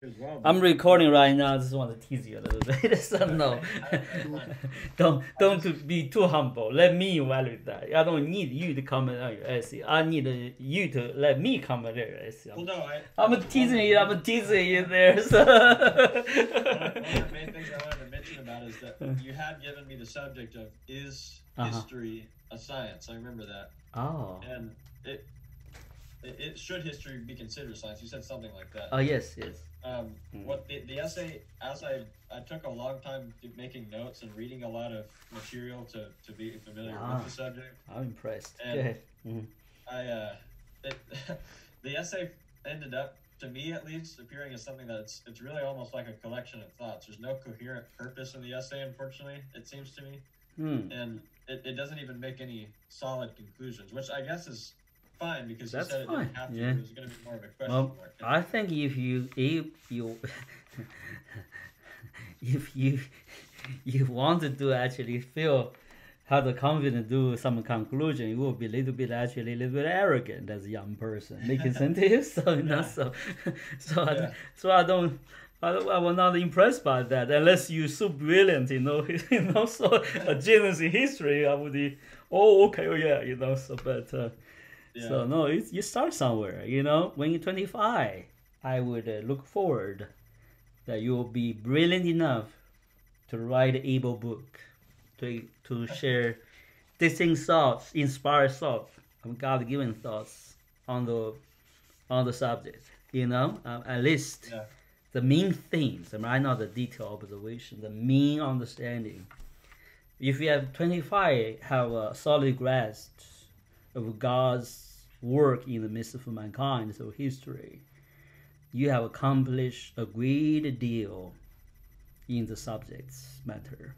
as well. I'm recording right now. I just want to tease you a little bit. So no, don't be too humble. Let me evaluate that. I don't need you to comment on your essay. I need you to let me comment on your essay. Well, no, I'm teasing you. I'm teasing you there. So. one of the main things I wanted to mention about is that you had given me the subject of is history a science? I remember that. Oh. And it should history be considered science? You said something like that. Oh yes, yes. What the essay, as I took a long time making notes and reading a lot of material to be familiar with the subject. I'm impressed. And Go ahead. it, the essay ended up, to me at least, appearing as something that's it's really almost like a collection of thoughts. There's no coherent purpose in the essay, unfortunately, it seems to me. And it doesn't even make any solid conclusions, which I guess is fine because you said it didn't have to. Yeah. It was going to be more of a question mark. I think if you if you wanted to actually feel have the confidence to do some conclusion, you will be a little bit arrogant as a young person, making sense to you. So you know, so I was not impressed by that unless you're so brilliant, so a genius in history. I would be, oh okay, oh yeah, so but. So no, you start somewhere. When you're 25, I would look forward that you will be brilliant enough to write an able book, to share distinct thoughts, inspired thoughts, God-given thoughts on the subject. At least the main themes, right? Not the detailed observation, the main understanding. If you have 25, have a solid grasp of God's work in the midst of mankind, so history, you have accomplished a great deal in the subject's matter.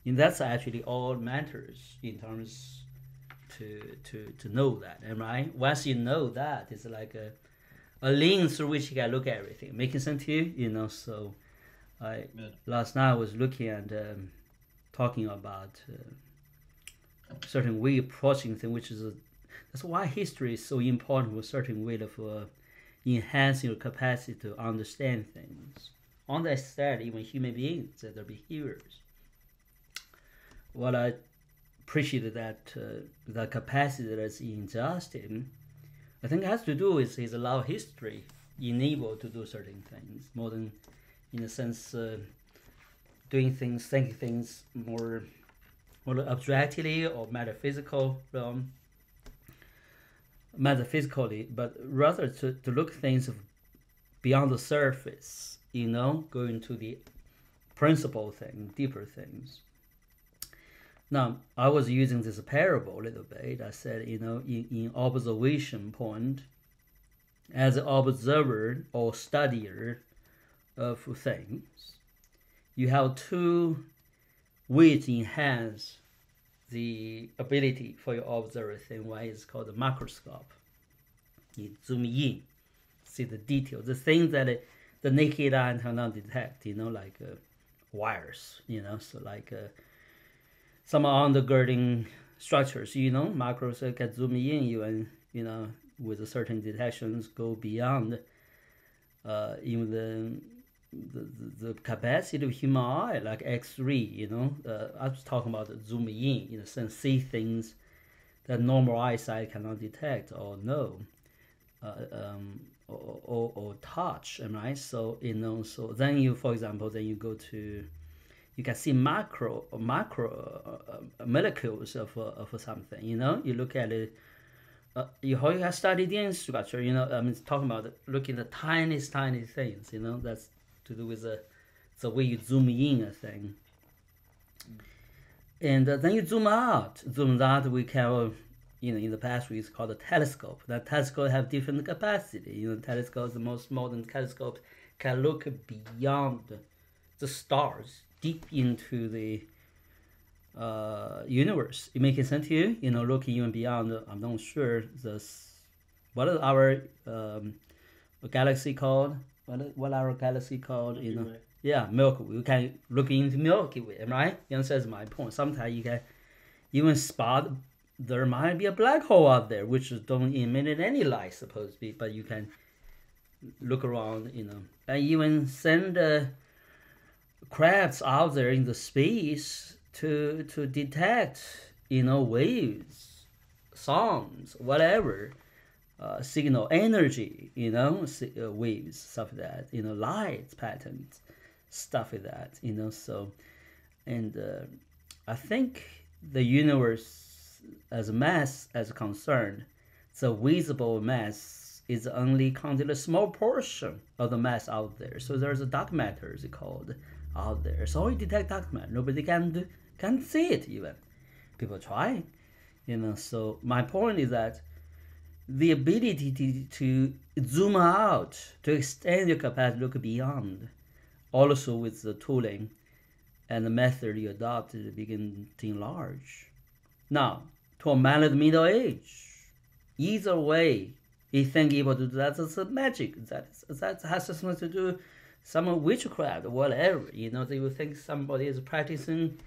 And that's actually all matters in terms to know that, right? Once you know that, it's like a lens through which you can look at everything. Making sense to you? So last night I was looking at talking about certain way of approaching things, which is that's why history is so important, with a certain way of enhancing your capacity to understand things. Understand even human beings, their behaviors. What I appreciate that the capacity that's in Justin, I think it has to do with his love of history, enabled to do certain things, more than, in a sense, doing things, thinking things more abstractly or metaphysically, but rather to look things beyond the surface, going to the principal thing, deeper things. Now, I was using this parable a little bit. I said, in observation point, as an observer or studier of things, you have two ways to enhance the ability for your observer thing. One is called the microscope. You zoom in, see the detail, the things that the naked eye cannot detect, like wires, so like some undergirding structures, microscope can zoom in even, with a certain detections go beyond even the capacity of human eye, like X-ray, I was talking about zoom in a sense, see things that normal eyesight cannot detect or know, or touch, right? So so then you, for example, then you go to, you can see macro molecules of something, you look at it. You can study the structure, talking about looking at the tiniest things, that's to do with the way you zoom in a thing. And then you zoom out. We can, in the past we used to call the telescope. That telescope have different capacity. Telescopes, the most modern telescopes, can look beyond the stars, deep into the universe. It makes sense to you? Looking even beyond, I'm not sure, what is our galaxy called? What our galaxy called? Milky Way. Yeah, Milky Way. We can look into Milky Way, right? That's my point. Sometimes you can even spot there might be a black hole out there, which don't emit any light, supposed to be, but you can look around, and even send crafts out there in the space to detect, waves, sounds, whatever, signal, energy, waves, stuff like that, light patterns, stuff like that, so, and I think the universe as mass as concerned, the visible mass is only counted a small portion of the mass out there. So there's a dark matter, is called, out there. So we detect dark matter. Nobody can see it even. People try, So my point is that the ability to zoom out, to extend your capacity, look beyond, also with the tooling and the method you adopt to begin to enlarge. Now, to a man of the Middle Age, either way, he think able to do that. That's a magic. That has something to do, some witchcraft or whatever. They will think somebody is practicing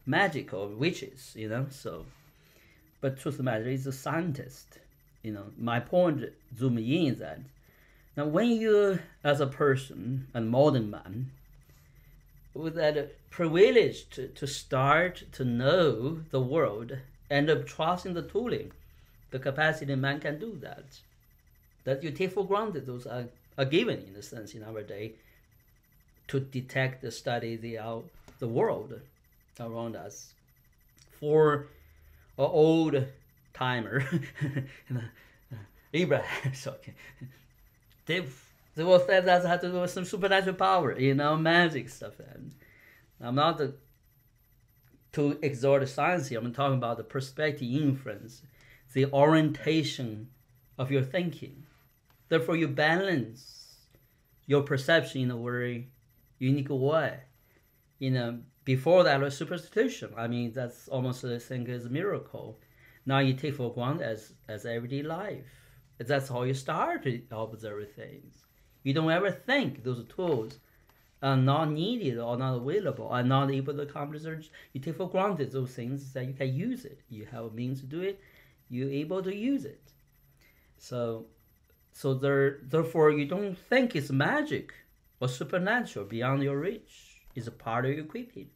magic or witches. So, but truth of the matter is a scientist. My point, zooming in, is that now when you, as a person, a modern man, with that privilege to start to know the world, end up trusting the tooling, the capacity man can do that you take for granted. Those are given, in a sense, in our day, to detect, study the world around us. For an old timer, Abraham, okay, they will say that had to do with some supernatural power, magic stuff. And I'm not to exhort science here. I'm talking about the perspective, influence, the orientation of your thinking. Therefore, you balance your perception in a very unique way. Before that was superstition. I mean, that's almost the same as a miracle. Now you take for granted as everyday life. That's how you start to observe things. You don't ever think those tools are not needed or not available, are not able to accomplish research. You take for granted those things that you can use it. You have a means to do it. You're able to use it. So therefore, you don't think it's magic or supernatural beyond your reach. It's a part of your equipping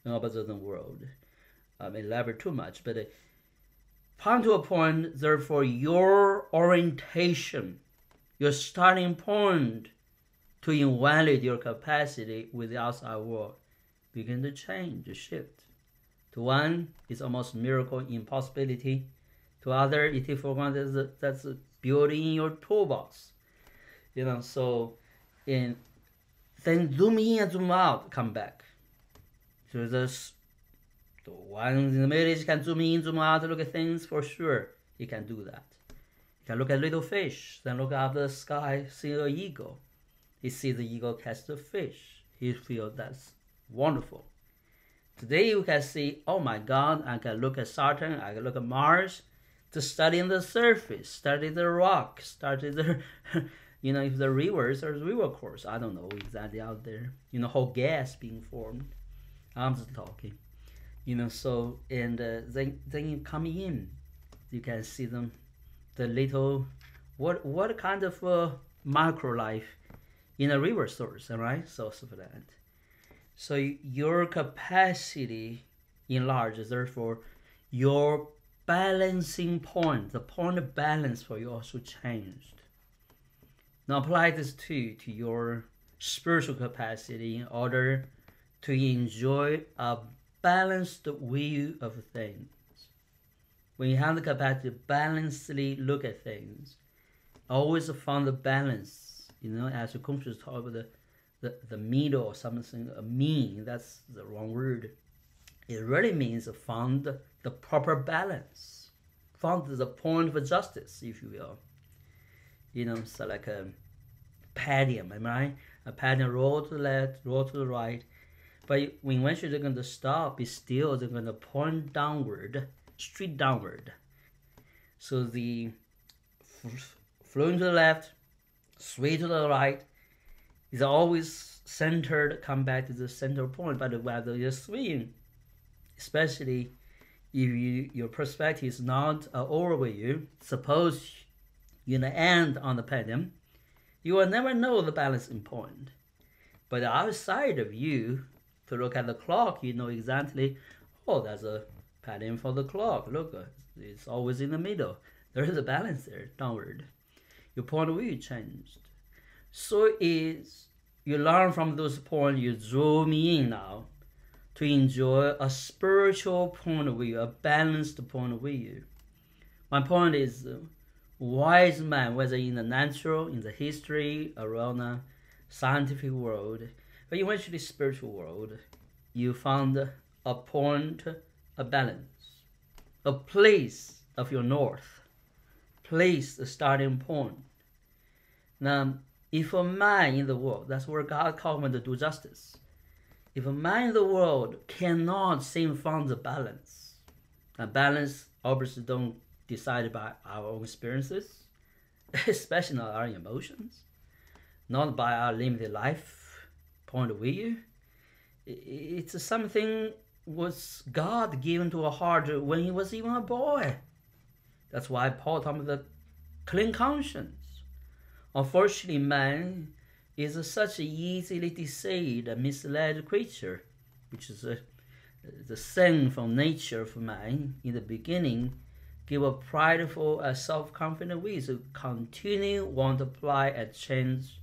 in the world. I may elaborate too much, but come to a point, therefore, your orientation, your starting point to evaluate your capacity with the outside world begin to change, to shift. To one, it's almost miracle, impossibility. To other, it is for granted that's built in your toolbox. So then zoom in and zoom out, come back. So the one in the middle can zoom in, zoom out, look at things for sure. He can do that. He can look at little fish, then look up the sky, see an eagle. He sees the eagle catch the fish. He feels that's wonderful. Today you can see, oh my God, I can look at Saturn, I can look at Mars, to study the surface, study the rock, study the, if the rivers or river course, I don't know exactly out there, whole gas being formed. I'm just talking, so, and then you come in, you can see them, the little, what kind of micro life in a river source, all right? So for that. So your capacity enlarges, therefore your balancing point, the point of balance for you also changed. Now apply this to your spiritual capacity in order to enjoy a balanced view of things. When you have the capacity to balancedly look at things, always find the balance, as your conscious talk about the middle or something, a mean, that's the wrong word. It really means find the proper balance, found the point of justice, if you will. So like a padding, am I right? A padding roll to the left, roll to the right. But when eventually they're going to stop, be still, they're going to point downward, straight downward. So the flowing to the left, sway to the right, is always centered, come back to the center point. But whether you're swinging, especially if your perspective is not overview, suppose you end on the padding, You will never know the balancing point. But outside of you, to look at the clock, you know exactly, oh, there's a pattern for the clock. Look, it's always in the middle. There is a balance there, downward. Your point of view changed. So is you learn from those points, you zoom in now to enjoy a spiritual point of view, a balanced point of view. My point is, wise man, whether in the natural, in the history, around the scientific world, but eventually spiritual world, you found a point, a balance, a place of your north, place, the starting point. Now, if a man in the world, that's where God called him to do justice. If a man in the world cannot seem find the balance, and balance obviously don't decide by our own experiences, especially not our emotions, not by our limited life point of view. It's something was God given to a heart when he was even a boy. That's why Paul talked about the clean conscience. Unfortunately, man is such an easily deceived and misled creature, which is the sin from nature of man in the beginning, give a prideful and self-confident way to continue want to apply and change,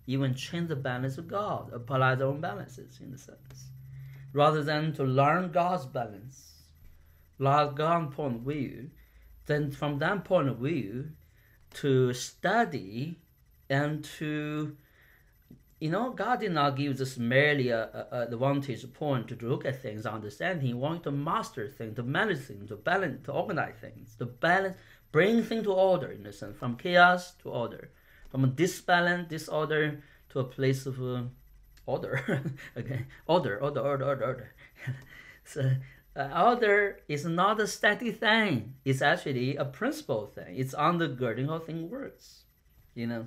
even change the balance of God, apply their own balances in a sense, rather than to learn God's balance, learn God's point of view. Then from that point of view, to study and to, God did not give us merely a vantage point to look at things, understand. He wanted to master things, to manage things, to balance, to organize things, to balance, bring things to order in a sense, from chaos to order, from a disbalance, disorder to a place of order. Okay, order. So order is not a static thing. It's actually a principle thing. It's undergirding how things works.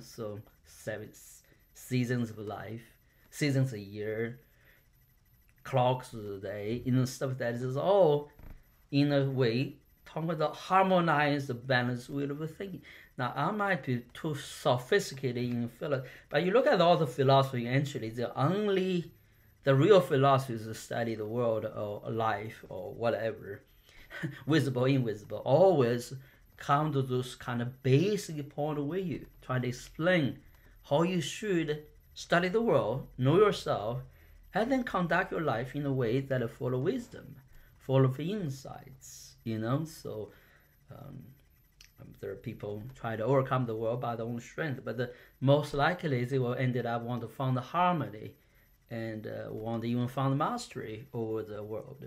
So 7 seasons of life, seasons a year, clocks of the day, stuff that is all in a way talking about the harmonized, the balanced way of thinking. Now, I might be too sophisticated in philosophy, but you look at all the philosophy, actually, the real philosophy is to study the world or life or whatever, visible, invisible, always come to those kind of basic point of view, trying to explain how you should study the world, know yourself, and then conduct your life in a way that is full of wisdom, full of insights, So there are people try to overcome the world by their own strength, but most likely they will end up want to find the harmony and want to even find mastery over the world.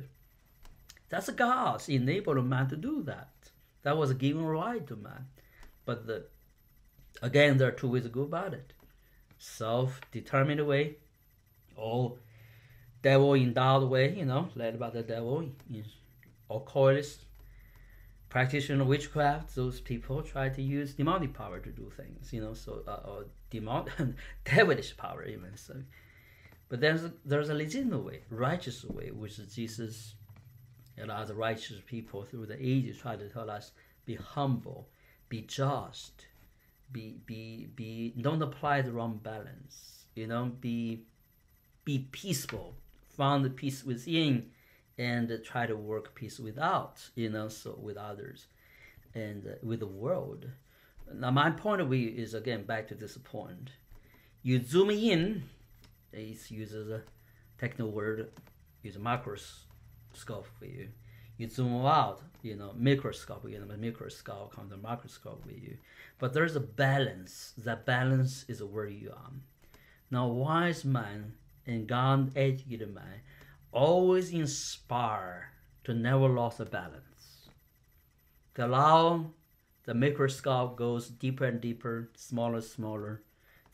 That's God's enabled man to do that. That was a given right to man. But again, there are two ways to go about it. Self-determined way, or devil-endowed way, led by the devil, occultists, practitioner of witchcraft. Those people try to use demonic power to do things, or devilish power even. So, but there's a legitimate way, righteous way, which is Jesus and other righteous people through the ages try to tell us: be humble, be just, don't apply the wrong balance, be peaceful, find the peace within, and try to work peace without, so with others and with the world. Now, my point of view is, again, back to this point. You zoom in, it uses a technical word, use a microscope view. You zoom out, microscope, microscope comes to microscope view. But there's a balance. That balance is where you are. Now, wise man and God-educated man always inspire to never lose the balance. To allow the microscope goes deeper and deeper, smaller and smaller.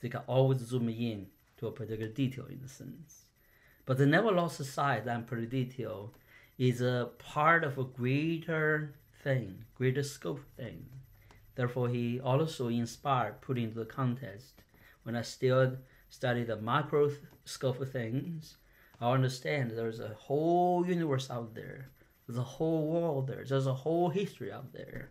They can always zoom in to a particular detail in a sense. But they never lost sight that particular detail is a part of a greater thing, greater scope thing. Therefore, he also inspired, put into the context. When I still study the microscope of things, I understand there's a whole universe out there. There's a whole world there. There's a whole history out there.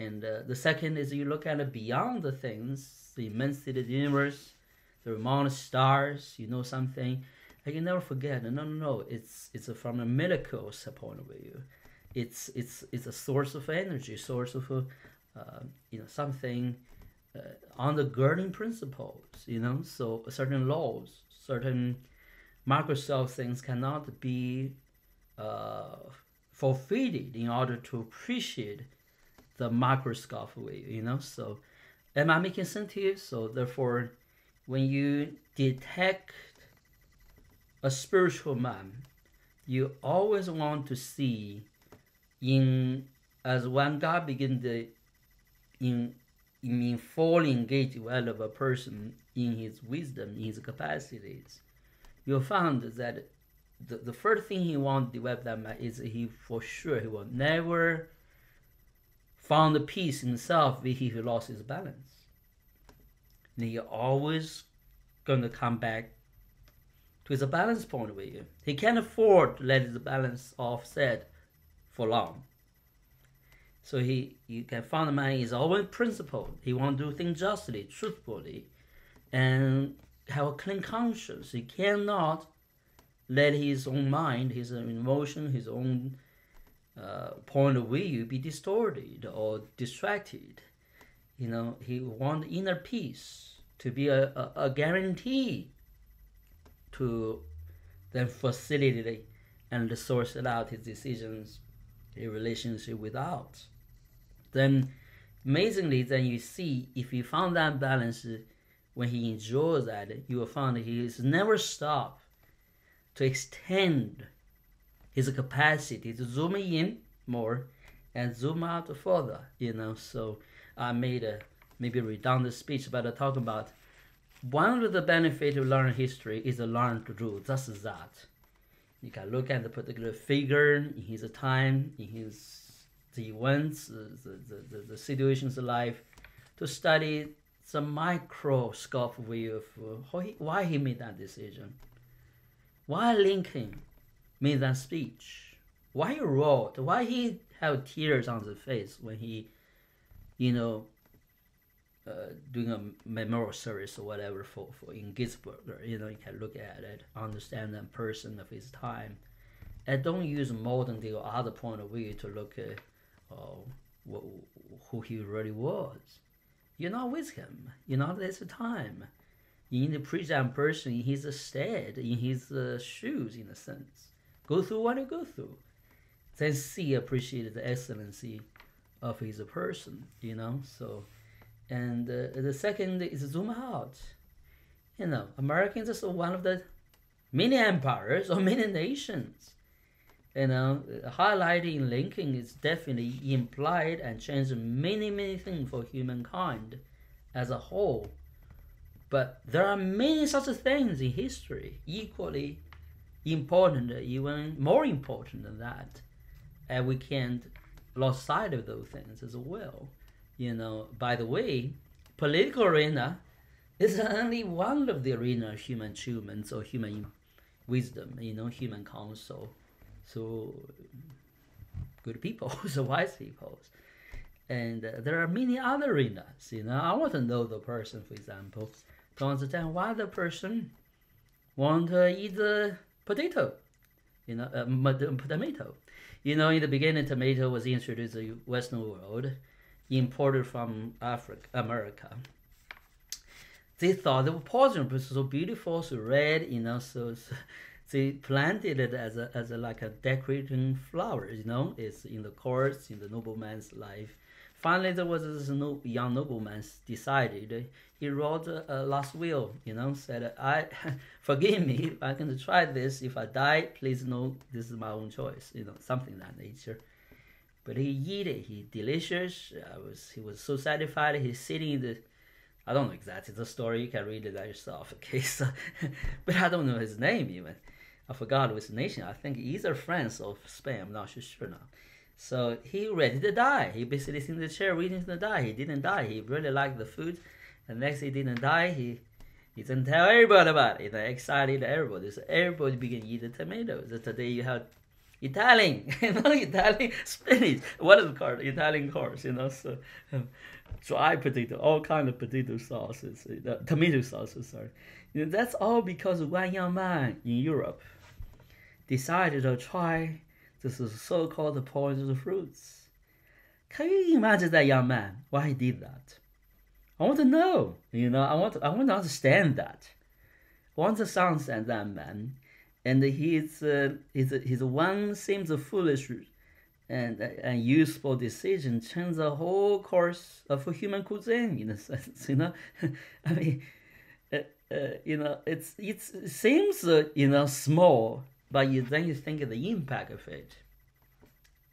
And the second is you look at it beyond the things, the immensity of the universe, the amount of stars. You know something, and you never forget. No. It's from a miracle's point of view. It's a source of energy, source of something undergirding principles. So certain laws, certain macroscopic things cannot be fulfilled in order to appreciate the macroscopic way. So am I making sense to you? So therefore, when you detect a spiritual man, you always want to see as when God begins to in fully engage with a person in his wisdom, in his capacities, you'll find that the first thing he wants to develop that man is he will never found the peace himself if he lost his balance. And he always going to come back to his balance point of view. He can't afford to let his balance offset for long. So you can find the man is always principled. He want to do things justly, truthfully, and have a clean conscience. He cannot let his own mind, his own emotion, his own point of view be distorted or distracted. He want inner peace to be a guarantee to then facilitate and source it out his decisions in relationship without. Then amazingly, then you see if you found that balance when he enjoys that, you will find that he has never stopped to extend his capacity to zoom in more and zoom out further. So I made a maybe redundant speech, but I talk about one of the benefits of learning history is to learn to do just that. You can look at the particular figure in his time, in the events, the situations of life, to study the microscope view of why he made that decision, why Lincoln made that speech, why he wrote, why he had tears on his face when he, doing a memorial service or whatever for in Gettysburg. You can look at it, understand that person of his time, and don't use modern day or other point of view to look at who he really was. You're not with him. You're not at his time. You need to present person in his stead, in his shoes, in a sense. Go through what you go through. Then appreciate the excellency of his person, so. And the second is zoom out. Americans is one of the many empires or many nations. Highlighting Lincoln is definitely implied and changed many things for humankind as a whole. But there are many such things in history equally important, even more important than that. And we can't lose sight of those things as well. By the way, political arena is only one of the arena of human achievements or human wisdom, human counsel. So good people, so wise people. And there are many other arenas, I want to know the person, for example, to understand why the person want to eat the potato, tomato. In the beginning, tomato was introduced to the Western world, imported from America. They thought they were poisonous, but so beautiful, so red, so they planted it as a like a decorating flower, it's in the courts, in the nobleman's life. Finally, there was this young nobleman decided, he wrote a last will, said, forgive me if I can try this. If I die, please know this is my own choice, something of that nature. But he eat it. He delicious. He was so satisfied. He's sitting in the, I don't know exactly the story. You can read it yourself. Okay, so, but I don't know his name even. I forgot which nation. I think either France or Spain. I'm not sure now. So he ready to die. He basically sitting in the chair waiting to die. He didn't die. He really liked the food. And next he didn't die. He didn't tell everybody about it. Excited everybody. So everybody began to eat the tomatoes. So today you have Italian, Italian spinach. What is it called? Italian course, so dry potato, all kind of potato sauces, tomato sauces. Sorry, that's all because one young man in Europe decided to try this so-called poisonous fruits. Can you imagine that young man? Why he did that? I want to know. I want to understand that. I want to understand that man, and his one seems foolish and useful decision changed the whole course of human cuisine in a sense. I mean, it seems small, but then you think of the impact of it.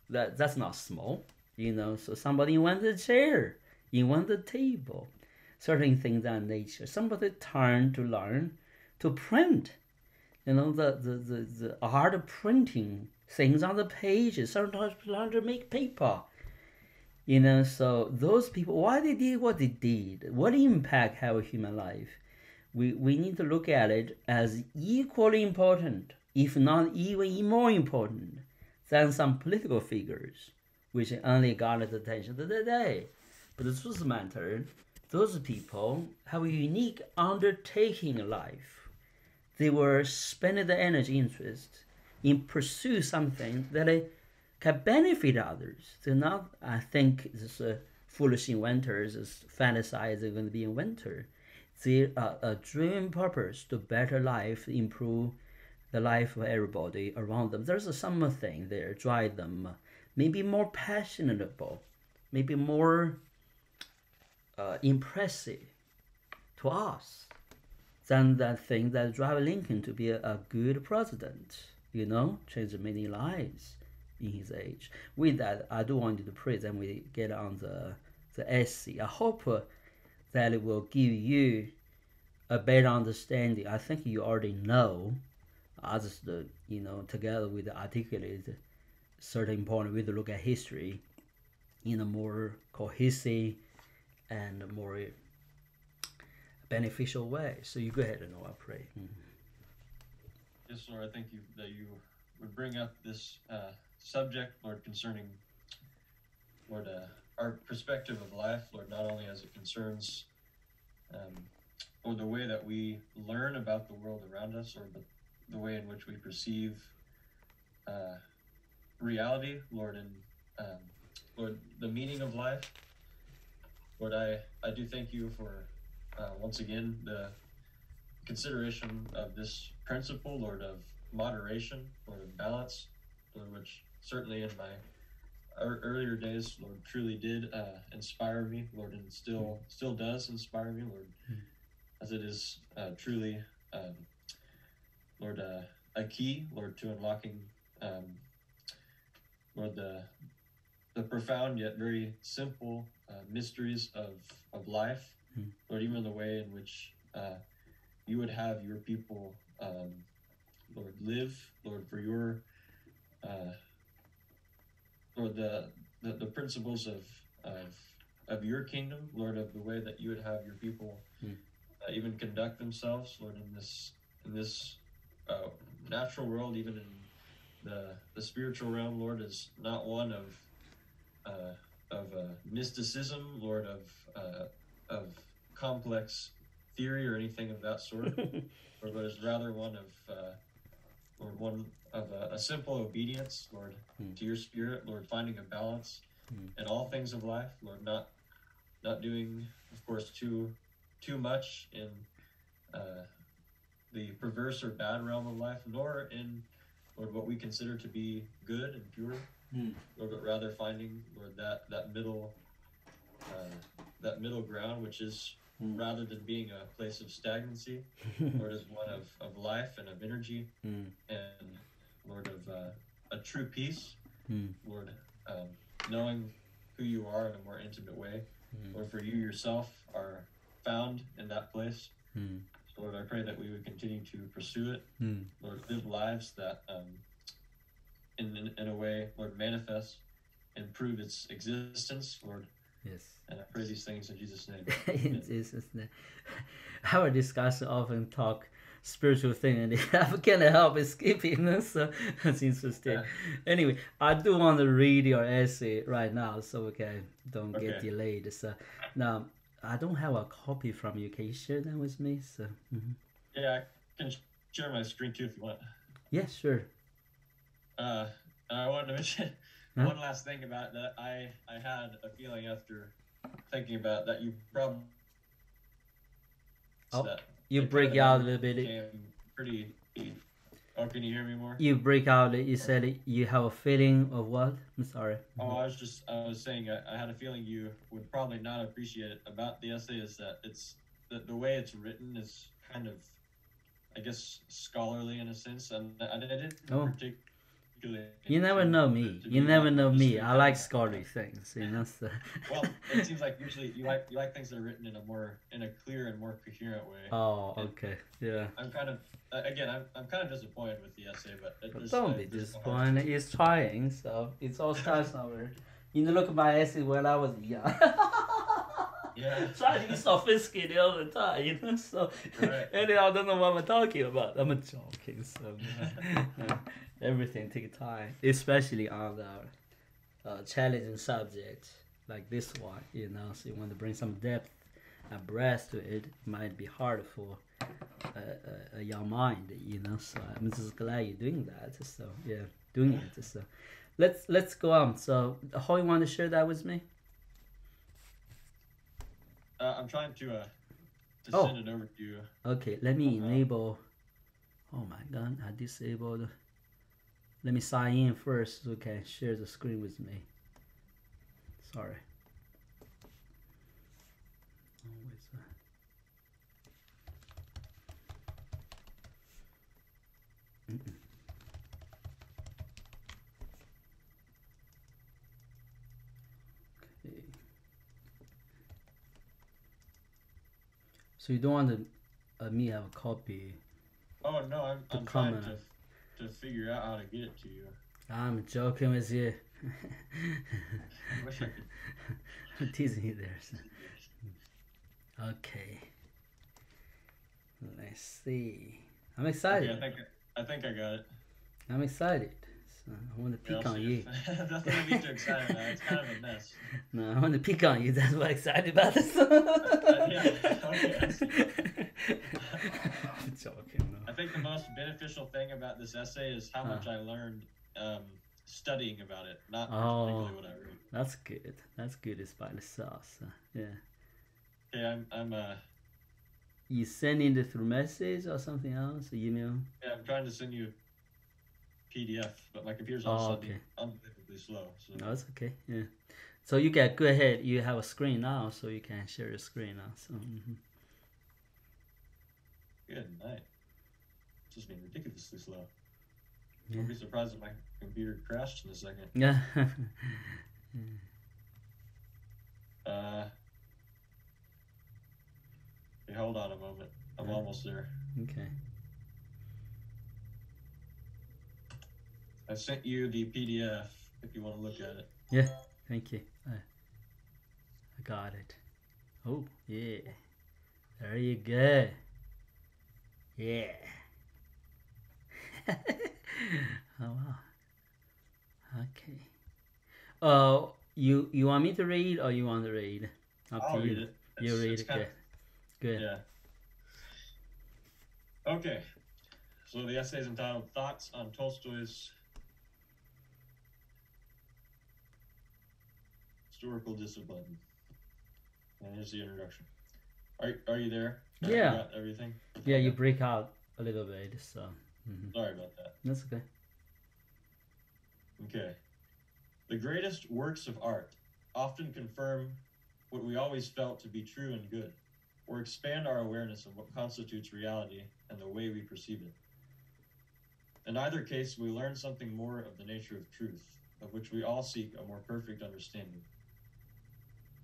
That's not small. So somebody invented a chair, invented a table, certain things on nature. Somebody turned to learn to print. The art of printing things on the pages. Sometimes learn to make paper. So those people, why they did what they did, what impact have on human life, we need to look at it as equally important, if not even more important, than some political figures, which only garnered attention today. But the truth matter, those people have a unique undertaking in life. They were spending their energy interest in pursue something that can benefit others. They're not, I think, this foolish inventors fantasize they're going to be an inventor. They are a dream purpose to better life, improve the life of everybody around them. There's something there drive them, maybe more passionate, maybe more impressive to us than that thing that drive Lincoln to be a good president. Changed many lives in his age. With that, I do want you to pray. Then we get on the essay. I hope that it will give you a better understanding. I think you already know. I just, together with the articulated certain important way to look at history in a more cohesive and more beneficial way. So you go ahead and I'll pray. Yes, Lord, I thank you that you would bring up this subject, Lord, concerning, Lord, our perspective of life, Lord, not only as it concerns or the way that we learn about the world around us, or the way in which we perceive reality, Lord, and Lord, the meaning of life. Lord, I do thank you for once again the consideration of this principle, Lord, of moderation, Lord, of balance, Lord, which certainly in my earlier days, Lord, truly did inspire me, Lord, and still does inspire me, Lord, as it is truly, Lord, a key, Lord, to unlocking, Lord, the profound yet very simple mysteries of life, Lord, even the way in which you would have your people, Lord, live, Lord, for your, Lord, the principles of your kingdom, Lord, of the way that you would have your people even conduct themselves, Lord, in this natural world, even in the spiritual realm, Lord, is not one of mysticism, Lord, of complex theory or anything of that sort, or but is rather one of a simple obedience, Lord, to your Spirit, Lord, finding a balance in all things of life, Lord, not doing, of course, too much in the perverse or bad realm of life, nor in, Lord, what we consider to be good and pure, Lord, but rather finding, Lord, that middle ground, which is rather than being a place of stagnancy, Lord, is one of life and of energy, and Lord, of a true peace, Lord, knowing who you are in a more intimate way, Lord, for you yourself are found in that place. So, Lord, I pray that we would continue to pursue it, Lord, live lives that in a way, Lord, manifest and prove its existence, Lord. Yes. And I pray these things in Jesus' name. In Jesus' name. Our discussion often talk spiritual thing, and I can't help escaping. So that's interesting. Yeah. Anyway, I do want to read your essay right now, so okay, don't get Okay. delayed. So now I don't have a copy from you. Can you share that with me? So Yeah, I can share my screen too if you want. yeah, sure. Uh, I wanted to mention Huh? one last thing about that. I had a feeling after thinking about that you probably Oh, that you it kind of break the out a memory little bit. became pretty. Oh, can you hear me more? You break out. You said you have a feeling of what? I'm sorry. Oh, I was saying I had a feeling you would probably not appreciate it about the essay is that it's that the way it's written is kind of, I guess, scholarly in a sense, and I didn't Oh. particularly. You never know me. You never know me. I like scholarly things, you know. So. Well, it seems like usually you like things that are written in a clear and more coherent way. Oh, okay, yeah. I'm kind of again I'm kind of disappointed with the essay, but Don't be disappointed. It's trying, so it's all starts somewhere. You know, look at my essay when I was young. Yeah. Trying to be sophisticated all the time, you know. So, Right. and I don't know what I'm talking about. I'm joking. So, everything takes time, especially on the challenging subject like this one. You know, so you want to bring some depth and breadth to it. It might be hard for a young mind, you know. So I'm just glad you're doing that. So yeah, doing it. So let's go on. So how you want to share that with me? I'm trying to send it over to you. Okay, let me enable. Oh my God, I disabled. Let me sign in first so you can share the screen with me. Sorry. Oh, where's that? Okay. So you don't want me have a copy? Oh no, I'm trying to figure out how to get it to you. I'm joking with you. I wish I could. I'm teasing you there. So. Okay. Let's see. I'm excited. Okay, I think I got it. I'm excited. So I want to pick on you. Nothing to be too excited about. It's kind of a mess. No, I want to pick on you. That's what I'm excited about this. Yeah. Okay. I'm joking. No. I think the most beneficial thing about this essay is how much I learned studying about it, not particularly what I read. That's good. That's good. It's by the sauce. Yeah. Okay, I'm You sending it through message or something else? Email? Yeah, I'm trying to send you PDF, but my computer's unbelievably slow. So. No, it's okay. Yeah. So you can go ahead. You have a screen now, so you can share your screen now. So. Good night. It's just been ridiculously slow. Yeah. I'll be surprised if my computer crashed in a second. Yeah. Okay, hold on a moment. I'm almost there. Okay. I sent you the PDF if you want to look at it. Yeah, thank you. I got it. Oh, yeah. There you go. Yeah. Oh, wow. Okay. You want me to read or you want to read? I'll read it. You read it. Good. Good. Yeah. Okay. So the essay is entitled Thoughts on Tolstoy's Historical Discipline. And here's the introduction. Are you there? Yeah. You got everything? Yeah, you break out a little bit, so. Sorry about that. That's okay. Okay. The greatest works of art often confirm what we always felt to be true and good, or expand our awareness of what constitutes reality and the way we perceive it. In either case, we learn something more of the nature of truth, of which we all seek a more perfect understanding.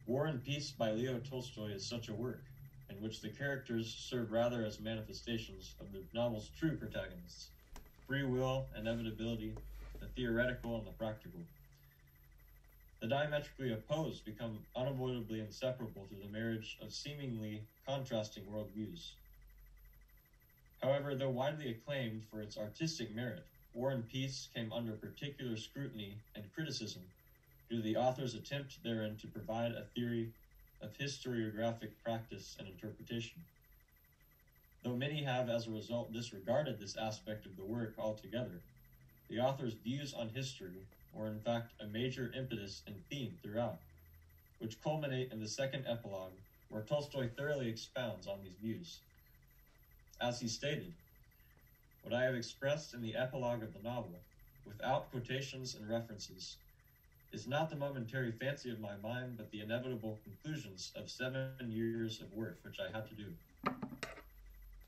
War and Peace by Leo Tolstoy is such a work, in which the characters serve rather as manifestations of the novel's true protagonists: free will, inevitability, the theoretical and the practical. The diametrically opposed become unavoidably inseparable through the marriage of seemingly contrasting worldviews. However, though widely acclaimed for its artistic merit, War and Peace came under particular scrutiny and criticism due to the author's attempt therein to provide a theory of historiographic practice and interpretation. Though many have, as a result, disregarded this aspect of the work altogether, the author's views on history were in fact a major impetus and theme throughout, which culminate in the second epilogue, where Tolstoy thoroughly expounds on these views. As he stated, "What I have expressed in the epilogue of the novel, without quotations and references, is not the momentary fancy of my mind, but the inevitable conclusions of 7 years of work which I had to do."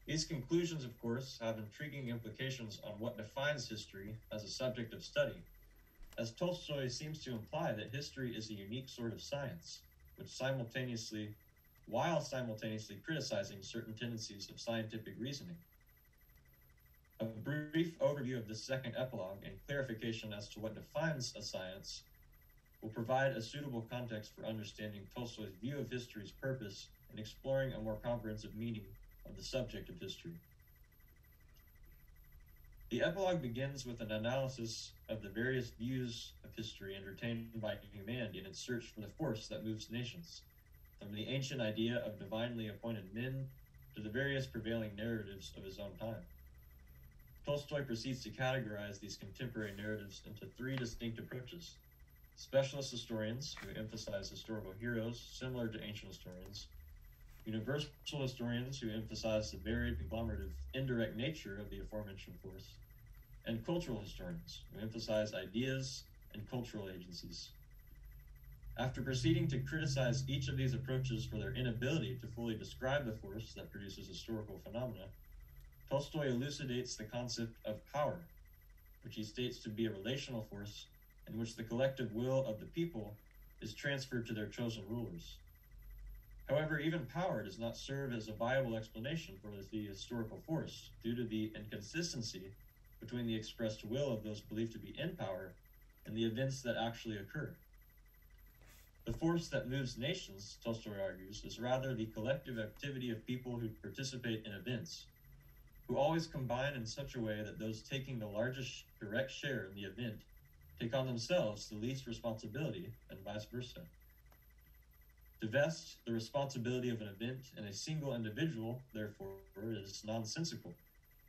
These conclusions, of course, have intriguing implications on what defines history as a subject of study, as Tolstoy seems to imply that history is a unique sort of science, while simultaneously criticizing certain tendencies of scientific reasoning. A brief overview of this second epilogue and clarification as to what defines a science will provide a suitable context for understanding Tolstoy's view of history's purpose and exploring a more comprehensive meaning of the subject of history. The epilogue begins with an analysis of the various views of history entertained by humanity in its search for the force that moves nations, from the ancient idea of divinely appointed men to the various prevailing narratives of his own time. Tolstoy proceeds to categorize these contemporary narratives into 3 distinct approaches: specialist historians, who emphasize historical heroes similar to ancient historians; universal historians, who emphasize the varied, conglomerative, indirect nature of the aforementioned force; and cultural historians, who emphasize ideas and cultural agencies. After proceeding to criticize each of these approaches for their inability to fully describe the force that produces historical phenomena, Tolstoy elucidates the concept of power, which he states to be a relational force in which the collective will of the people is transferred to their chosen rulers. However, even power does not serve as a viable explanation for the historical force due to the inconsistency between the expressed will of those believed to be in power and the events that actually occur. The force that moves nations, Tolstoy argues, is rather the collective activity of people who participate in events, who always combine in such a way that those taking the largest direct share in the event take on themselves the least responsibility, and vice versa. To vest the responsibility of an event in a single individual, therefore, is nonsensical.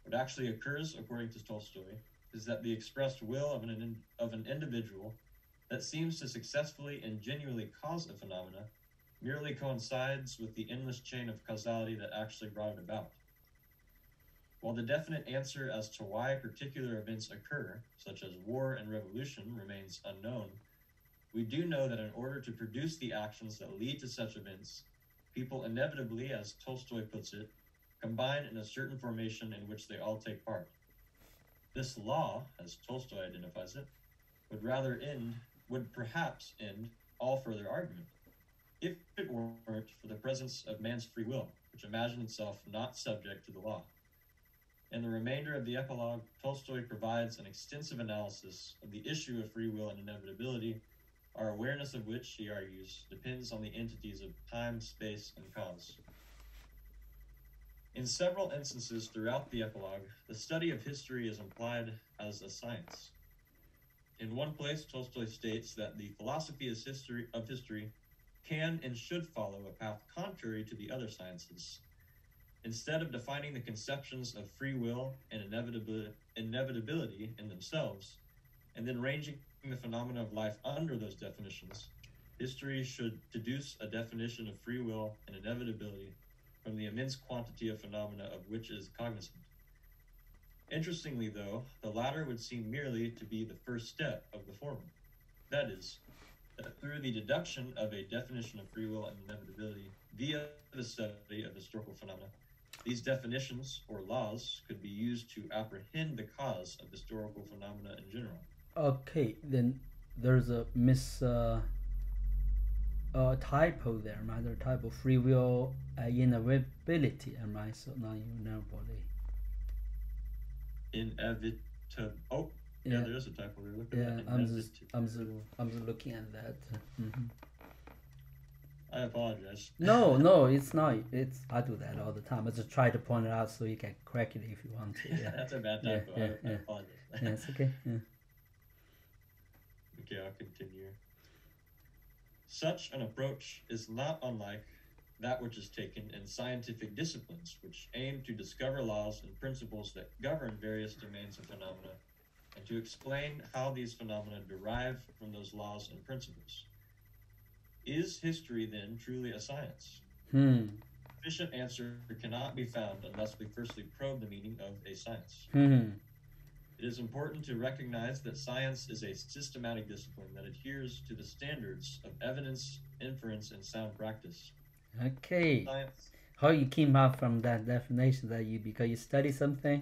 What actually occurs, according to Tolstoy, is that the expressed will of an individual that seems to successfully and genuinely cause a phenomena merely coincides with the endless chain of causality that actually brought it about. While the definite answer as to why particular events occur, such as war and revolution, remains unknown, we do know that in order to produce the actions that lead to such events, people inevitably, as Tolstoy puts it, combine in a certain formation in which they all take part. This law, as Tolstoy identifies it, would perhaps end all further argument, if it weren't for the presence of man's free will, which imagined itself not subject to the law. In the remainder of the epilogue, Tolstoy provides an extensive analysis of the issue of free will and inevitability, our awareness of which, he argues, depends on the entities of time, space, and cause. In several instances throughout the epilogue, the study of history is implied as a science. In one place, Tolstoy states that the philosophy of history can and should follow a path contrary to the other sciences. Instead of defining the conceptions of free will and inevitability in themselves, and then ranging the phenomena of life under those definitions, history should deduce a definition of free will and inevitability from the immense quantity of phenomena of which it is cognizant. Interestingly, though, the latter would seem merely to be the first step of the former. That is, that through the deduction of a definition of free will and inevitability via the study of historical phenomena, these definitions, or laws, could be used to apprehend the cause of historical phenomena in general. Okay, then there's a typo there, right? There's a typo, free will inevitability, right? So now you know what Oh, yeah, there is a typo there. Look at that. I'm just looking at that. Mm-hmm. I apologize. No, it's not. It's I do that all the time. I just try to point it out so you can correct it if you want to. Yeah, That's a bad yeah, typo. yeah, I yeah. apologize. Yeah, it's okay. Yeah. Okay, I'll continue. Such an approach is not unlike that which is taken in scientific disciplines, which aim to discover laws and principles that govern various domains of phenomena, and to explain how these phenomena derive from those laws and principles. Is history then truly a science? Hmm. Sufficient answer cannot be found unless we firstly probe the meaning of a science. Hmm. It is important to recognize that science is a systematic discipline that adheres to the standards of evidence, inference, and sound practice. Okay. Science, How you came out from that definition that you because you study something?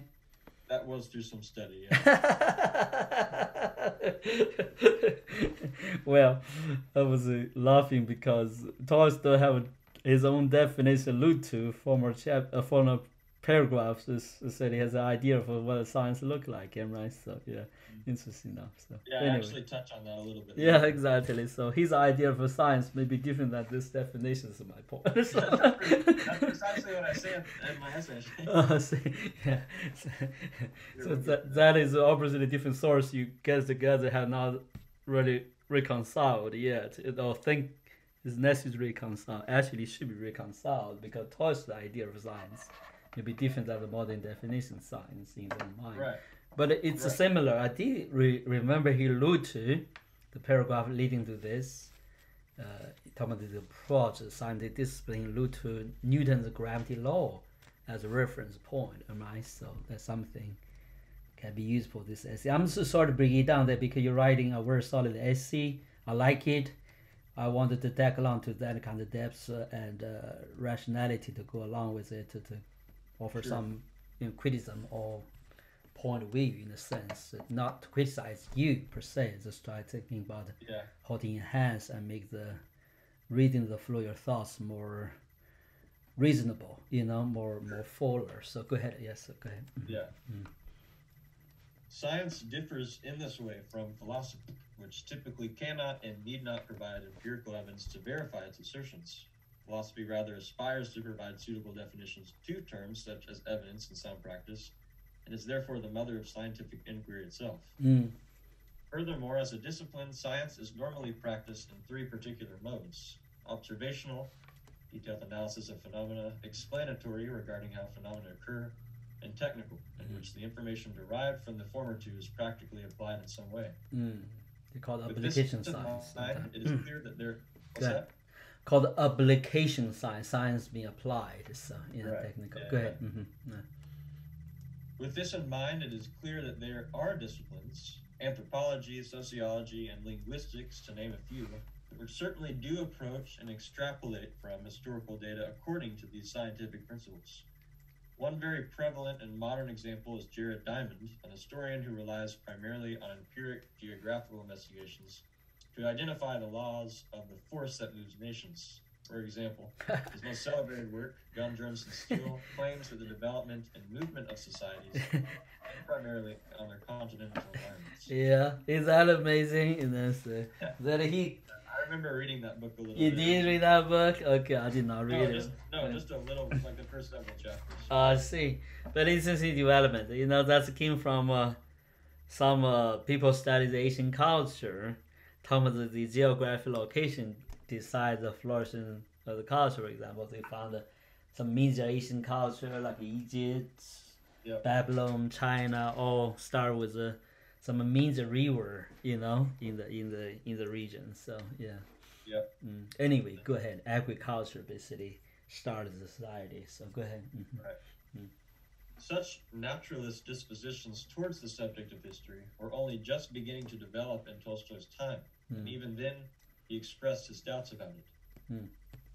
that was through some study. Yeah. Well, I was laughing because Tolstoy have his own definition allude to former paragraphs said he has an idea of what a science look like, yeah, right? So yeah, interesting enough. So Yeah, I anyway. actually touch on that a little bit. Yeah, exactly. So his idea of a science may be different than this definition. Is my point. That's precisely what I say in my essay. See, yeah. So that is obviously a different source you get together have not really reconciled yet. Or think is necessary to reconcile. Actually, it should be reconciled because Tolstoy's idea of science may be different than the modern definition of science in their mind. Right. But it's Right. similar. I did remember he alluded to the paragraph leading to this. Talking about the approach of scientific discipline allude to Newton's gravity law as a reference point, right? So that's something can be used for this essay. I'm so sorry to bring it down there because you're writing a very solid essay. I like it. I wanted to tack along to that kind of depth and rationality to go along with it to offer Sure. some criticism or point of view in a sense, not to criticize you per se, just try thinking about Yeah. how to enhance and make the reading the flow of your thoughts more reasonable, more fuller. So go ahead. Yes, go ahead. Yeah. Science differs in this way from philosophy, which typically cannot and need not provide empirical evidence to verify its assertions. Philosophy rather aspires to provide suitable definitions to terms such as evidence and sound practice, and is therefore the mother of scientific inquiry itself. Furthermore, as a discipline, science is normally practiced in three particular modes: observational, detailed analysis of phenomena; explanatory, regarding how phenomena occur; and technical, in which the information derived from the former two is practically applied in some way. They call it With application this in science. mind, it is clear that there. What's Good. that? Called application science. Science being applied. So Right. technical. Yeah, Go ahead. With this in mind, it is clear that there are disciplines, anthropology, sociology, and linguistics, to name a few, which certainly do approach and extrapolate from historical data according to these scientific principles. One very prevalent and modern example is Jared Diamond, an historian who relies primarily on empiric geographical investigations to identify the laws of the force that moves nations. For example, his most celebrated work, Gun, Germs, and Steel, claims that the development and movement of societies depend primarily on their continental environments. Yeah, is that amazing? That he. I remember reading that book a little You bit. did read that book? Okay, I did not read it. Just a little, like the first several chapters. I see. But interesting development. That came from some people study the Asian culture. Talking about the geographic location decides the flourishing of the culture. For example, they found some major Asian culture like Egypt, Yep. Babylon, China, all start with some major river, in the region. So yeah. Yep. Anyway, go ahead. Agriculture basically started the society. So go ahead. Right. Such naturalist dispositions towards the subject of history were only just beginning to develop in Tolstoy's time, and even then he expressed his doubts about it.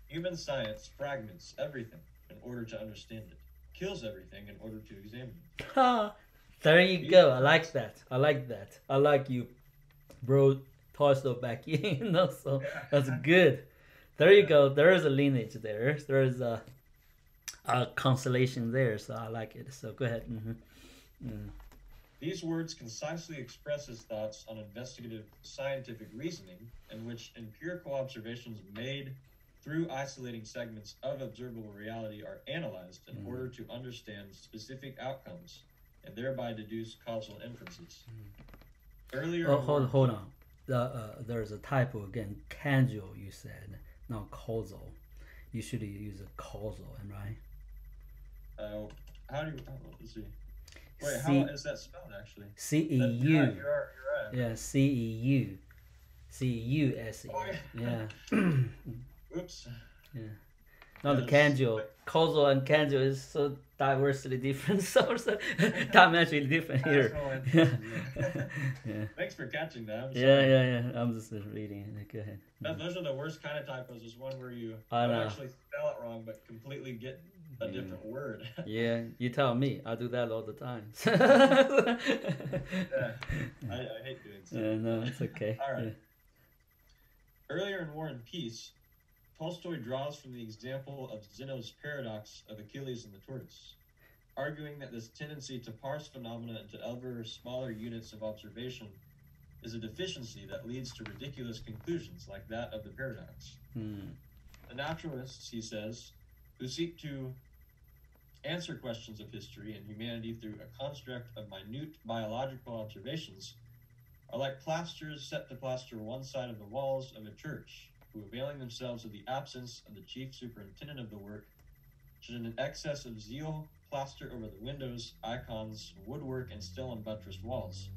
Human science fragments everything in order to understand it, kills everything in order to examine it. There you go. I like that. I like you brought Tolstoy back in. So that's good. There you go. There is a lineage there. There is a constellation there. So I like it. So go ahead. These words concisely express his thoughts on investigative scientific reasoning, in which empirical observations made through isolating segments of observable reality are analyzed in order to understand specific outcomes and thereby deduce causal inferences. Earlier, Oh, hold on. There's a typo again. Causal, you said, not causal. You should use a causal, am I right? How do you? Let's see. Wait, how is that spelled actually? CEU. You're right. Yeah, CEU. CUSE. Oh, yeah. Oops. Yeah. Not the causal. Causal and causal is so diversely different. So dimensionally different here. Yeah. Thanks for catching that. Yeah. I'm just reading. Go ahead. Those are the worst kind of typos. Is one where you don't actually spell it wrong, but completely get a different word. Yeah, you tell me. I do that all the time. Yeah, I hate doing so. Yeah, no, it's okay. All right. Yeah. Earlier in War and Peace, Tolstoy draws from the example of Zeno's paradox of Achilles and the tortoise, arguing that this tendency to parse phenomena into ever smaller units of observation is a deficiency that leads to ridiculous conclusions like that of the paradox. The naturalists, he says, who seek to answer questions of history and humanity through a construct of minute biological observations are like plasters set to plaster one side of the walls of a church, who, availing themselves of the absence of the chief superintendent of the work, should in an excess of zeal plaster over the windows, icons, woodwork, and still unbuttressed walls,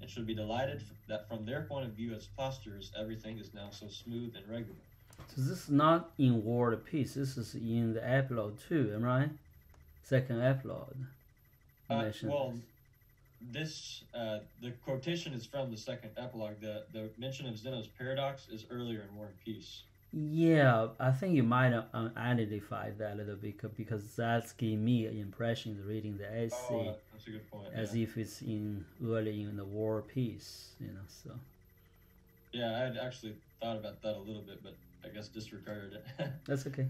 and should be delighted that from their point of view as plasterers everything is now so smooth and regular. So this is not in War and Peace, this is in the epilogue too, am I right? Second epilogue. Well, this the quotation is from the second epilogue. The mention of Zeno's paradox is earlier in War and Peace. Yeah, I think you might identify that a little bit because that's giving me an impression reading the essay that's a good point. as if it's early in the War and Peace, So. Yeah, I had actually thought about that a little bit, but I guess disregarded it. That's okay.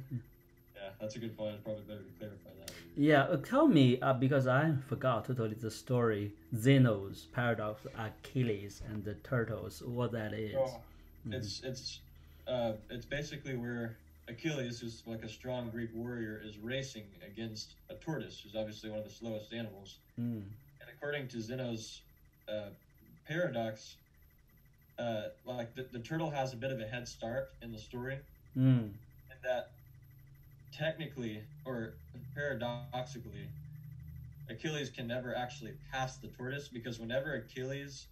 Yeah, that's a good point. It's probably better to clarify that. Yeah, tell me, because I forgot totally the story, Zeno's paradox, Achilles and the turtles, what that is. It's basically where Achilles, who's like a strong Greek warrior, is racing against a tortoise, who's obviously one of the slowest animals. And according to Zeno's paradox, like the turtle has a bit of a head start in the story, and that technically or paradoxically, Achilles can never actually pass the tortoise because whenever Achilles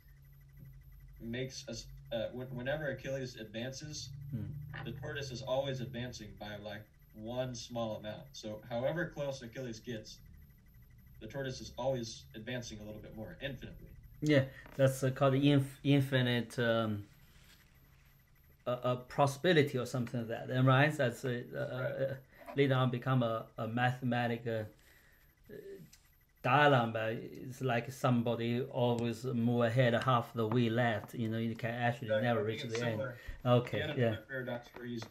advances, the tortoise is always advancing by like one small amount. So however close Achilles gets, the tortoise is always advancing a little bit more, infinitely. Yeah, that's called infinite possibility or something like that. Am I right? That's right. Later on become a mathematical diagram, but it's like somebody always move ahead half the way left. You can actually never reach the end. Okay, yeah. Paradox where he's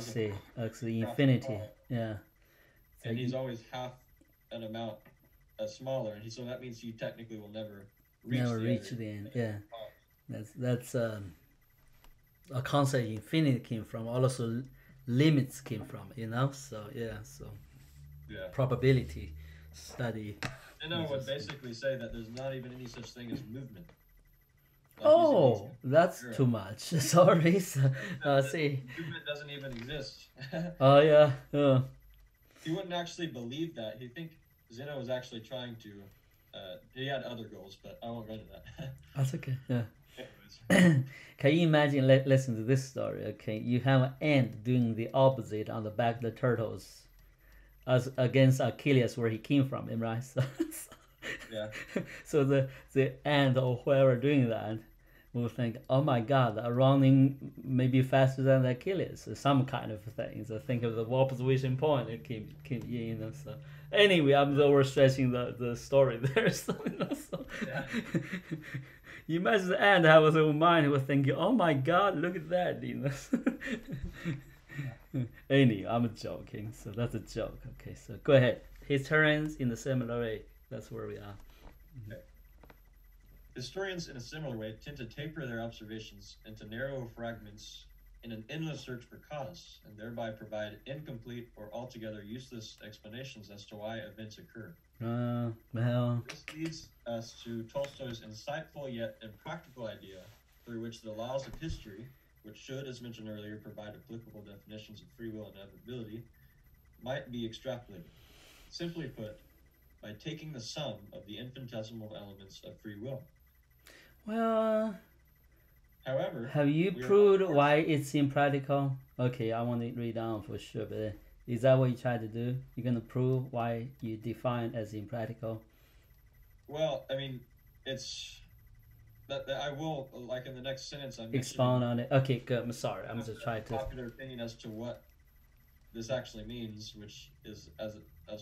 see. Actually, infinity. Yeah. And he's always half an amount smaller, and so that means he technically will never reach the end. Yeah. That's a concept infinity came from. Also, limits came from. So probability study. Would basically say that there's not even any such thing as movement. That's too much. Sorry. See. Movement doesn't even exist. Oh yeah. He wouldn't actually believe that. He'd think Zeno was actually trying to. He had other goals, but I won't go into that. That's okay. Yeah. Can you imagine? Listen to this story. Okay, you have an ant doing the opposite on the back of the turtles, as against Achilles where he came from. Right? Yeah. So the ant or whoever doing that will think, oh my God, running maybe faster than Achilles, some kind of thing. So think of the opposition point. It came So anyway, I'm overstretching the story there. Yeah. You imagine the ant have his own mind. He was thinking, oh my God, look at that. Anyway, I'm joking. So that's a joke. Okay, so go ahead. Historians in a similar way. That's where we are. Okay. Historians, in a similar way, tend to taper their observations into narrow fragments in an endless search for cause, and thereby provide incomplete or altogether useless explanations as to why events occur. Well, This leads us to Tolstoy's insightful yet impractical idea through which the laws of history, which should, as mentioned earlier, provide applicable definitions of free will and inevitability, might be extrapolated. Simply put, by taking the sum of the infinitesimal elements of free will. well, However, have you we are proved unfortunate- why it's impractical? Okay, I want to read down for sure, but is that what you try to do? You're gonna prove why you define as impractical? Well, I mean, it's that I will, like in the next sentence, I'm Expound on it. Okay, good. I'm sorry. I'm just trying to. popular opinion as to what this actually means, which is as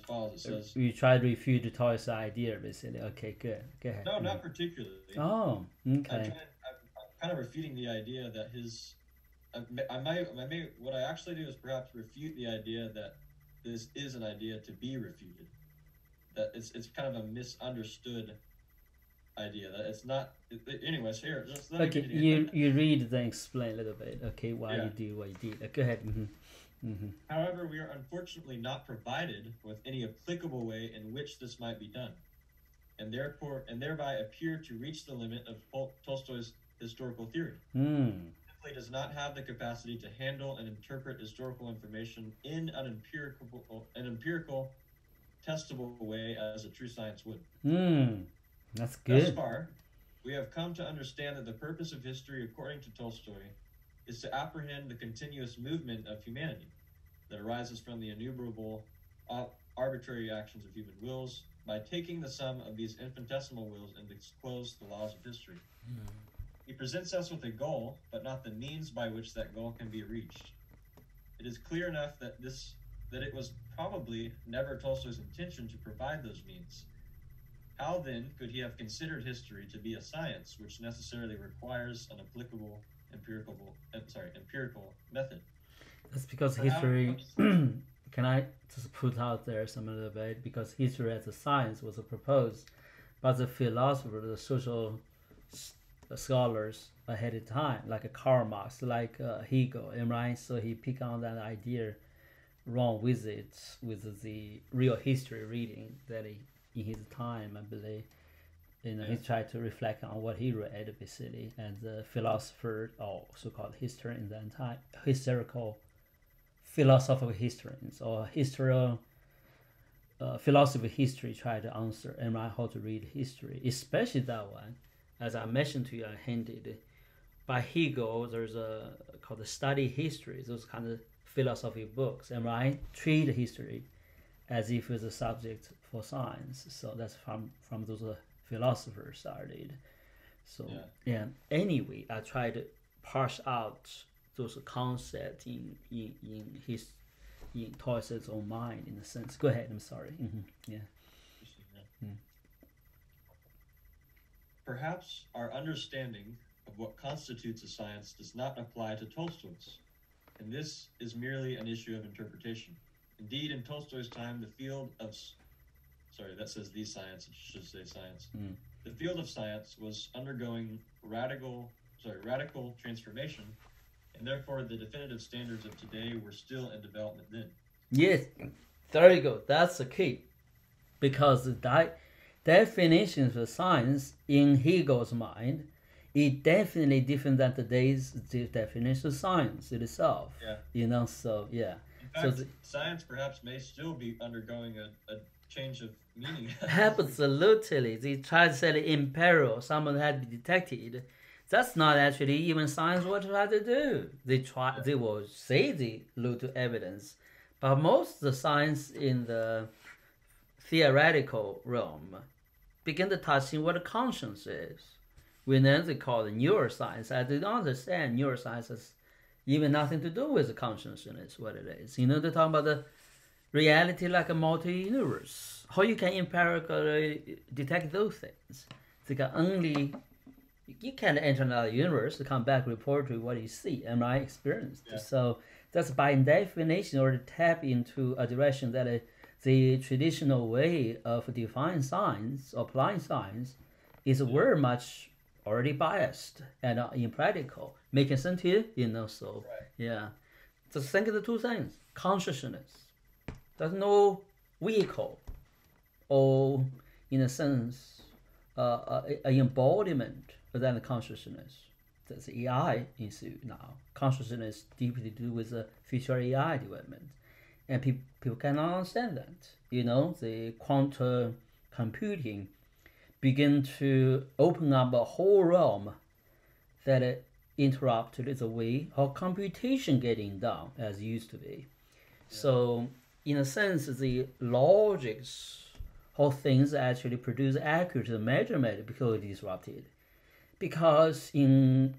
follows. It says, You try to refute the Toys idea, basically. Okay, good. Go ahead. no, not particularly. Oh, I'm okay. kind of refuting the idea that his. What I actually do is perhaps refute the idea that this is an idea to be refuted. That it's kind of a misunderstood idea. That it's not. Anyways, here, just let me Okay, continue. you read then explain a little bit. Okay, why Yeah. you do what you did. Go ahead. However, we are unfortunately not provided with any applicable way in which this might be done, and thereby appear to reach the limit of Tolstoy's historical theory. Simply does not have the capacity to handle and interpret historical information in an empirical, testable way as a true science would. That's Thus good. far, we have come to understand that the purpose of history, according to Tolstoy, is to apprehend the continuous movement of humanity that arises from the innumerable arbitrary actions of human wills by taking the sum of these infinitesimal wills and disclose the laws of history. He presents us with a goal, but not the means by which that goal can be reached. It is clear enough that it was probably never Tolstoy's intention to provide those means. How then could he have considered history to be a science which necessarily requires an applicable empirical method? That's because history. Can I just put out there some of the debate? Because history as a science was proposed by the philosophers, the social scholars ahead of time, like Karl Marx, like Hegel, and right. So he picked on that idea, wrong with it, with the real history reading that he in his time, I believe. He tried to reflect on what he read, basically, and the philosopher, or so-called historian, the entire philosophical historians or philosophy of history try to answer and how to read history, especially that one. As I mentioned to you, I hinted by Hegel. There's a called the study history. Those kind of philosophy books, and treat history as if it's a subject for science. So that's from those philosophers started. So anyway, I try to parse out those concepts in Tolstoy's own mind, in a sense. Go ahead. I'm sorry. Perhaps our understanding of what constitutes a science does not apply to Tolstoy's, and this is merely an issue of interpretation. Indeed, in Tolstoy's time, the field of that says the science, it should say science. The field of science was undergoing radical transformation, and therefore the definitive standards of today were still in development then. Yes, there you go. That's the key, because the definitions of science in Hegel's mind is definitely different than today's definition of science itself. So In fact, science perhaps may still be undergoing a change of meaning. Absolutely. They try to say in peril, someone had been detected. That's not actually even science what try to do. They will say they look to evidence, but most of the science in the theoretical realm begin to touch in what conscience is. When then they call it neuroscience, I do not understand neuroscience has even nothing to do with consciousness, what it is. They talk about the reality like a multi-universe. How you can empirically detect those things? They can only, you can't enter another universe to come back report to what you see and I experienced. So that's by definition or to tap into a direction that the traditional way of defining science, applying science, is very much already biased and impractical. Making sense here? So Right. yeah. Just think of the two things. Consciousness. There's no vehicle or, in a sense, an embodiment of that consciousness. That's AI ensue now. Consciousness deeply to do with the future AI development. And people cannot understand that. The quantum computing begin to open up a whole realm that interrupted the way of computation getting done as used to be. Yeah. So, in a sense, the logics of things actually produce accurate measurement because disrupted. Because in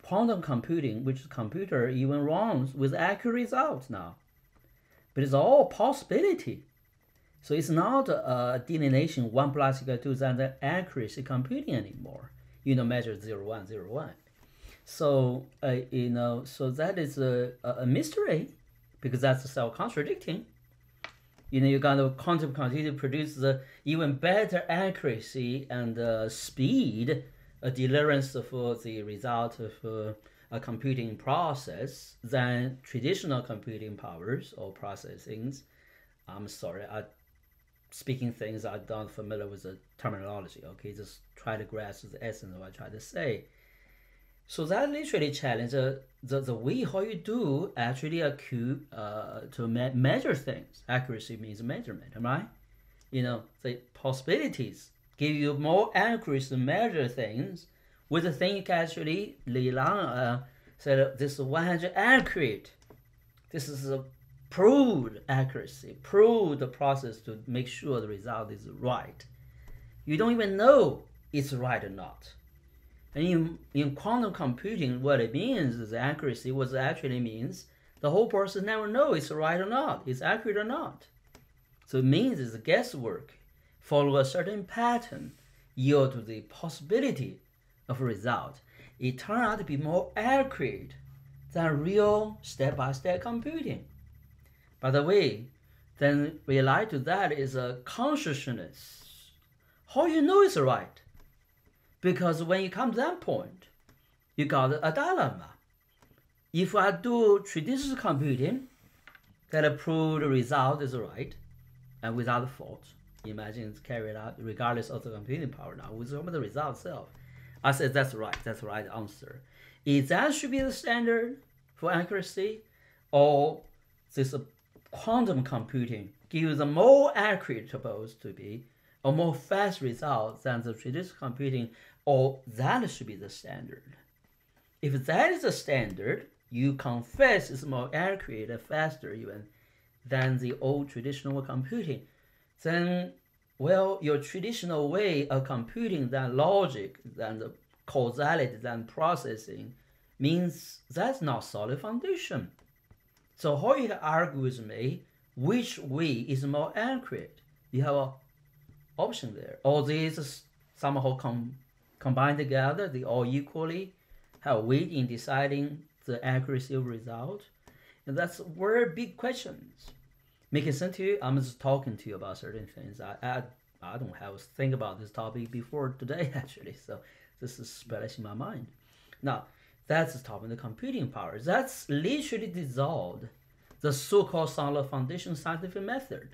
quantum computing, which computer even runs with accurate results now, but it's all possibility. So it's not a delineation 1 plus equal 2 than accuracy computing anymore. Measure 0, 1, 0, 1. So so that is a mystery, because that's self-contradicting. You got a quantum computing produce the even better accuracy and speed, a deliverance for the result of a computing process than traditional computing powers or processings. I'm sorry, speaking things I'm not familiar with the terminology. Okay, just try to grasp the essence of what I try to say. So that literally challenges the way how you do actually to measure things. Accuracy means measurement, right? The possibilities give you more accuracy to measure things with the thing you can actually rely on. Say this is 100 accurate. This is a proved accuracy, proved the process to make sure the result is right. You don't even know it's right or not. And in quantum computing, what it means is accuracy, what it actually means, the whole person never knows it's right or not, it's accurate or not. So it means it's guesswork, follow a certain pattern, yield to the possibility of a result. It turned out to be more accurate than real step-by-step computing. By the way, then related to that is a consciousness. How you know it's right? Because when you come to that point, you got a dilemma. If I do traditional computing, that prove the result is right and without fault, imagine it's carried out regardless of the computing power now, with the result itself. I said that's right, that's the right answer. Is that should be the standard for accuracy, or this quantum computing gives a more accurate, supposed to be, a more fast result than the traditional computing, or that should be the standard? If that is the standard, you confess it's more accurate and faster even than the old traditional computing, then, well, your traditional way of computing, than logic, than the causality, than processing, means that's not solid foundation. So how you argue with me, which way is more accurate? You have an option there. All these somehow combined together, they all equally have weight in deciding the accuracy of result. And that's very big questions. Making sense to you? I'm just talking to you about certain things. I don't have to think about this topic before today, actually. So this is splashing my mind. Now, that's the topic of the computing power. That's literally dissolved the so-called solid foundation scientific method.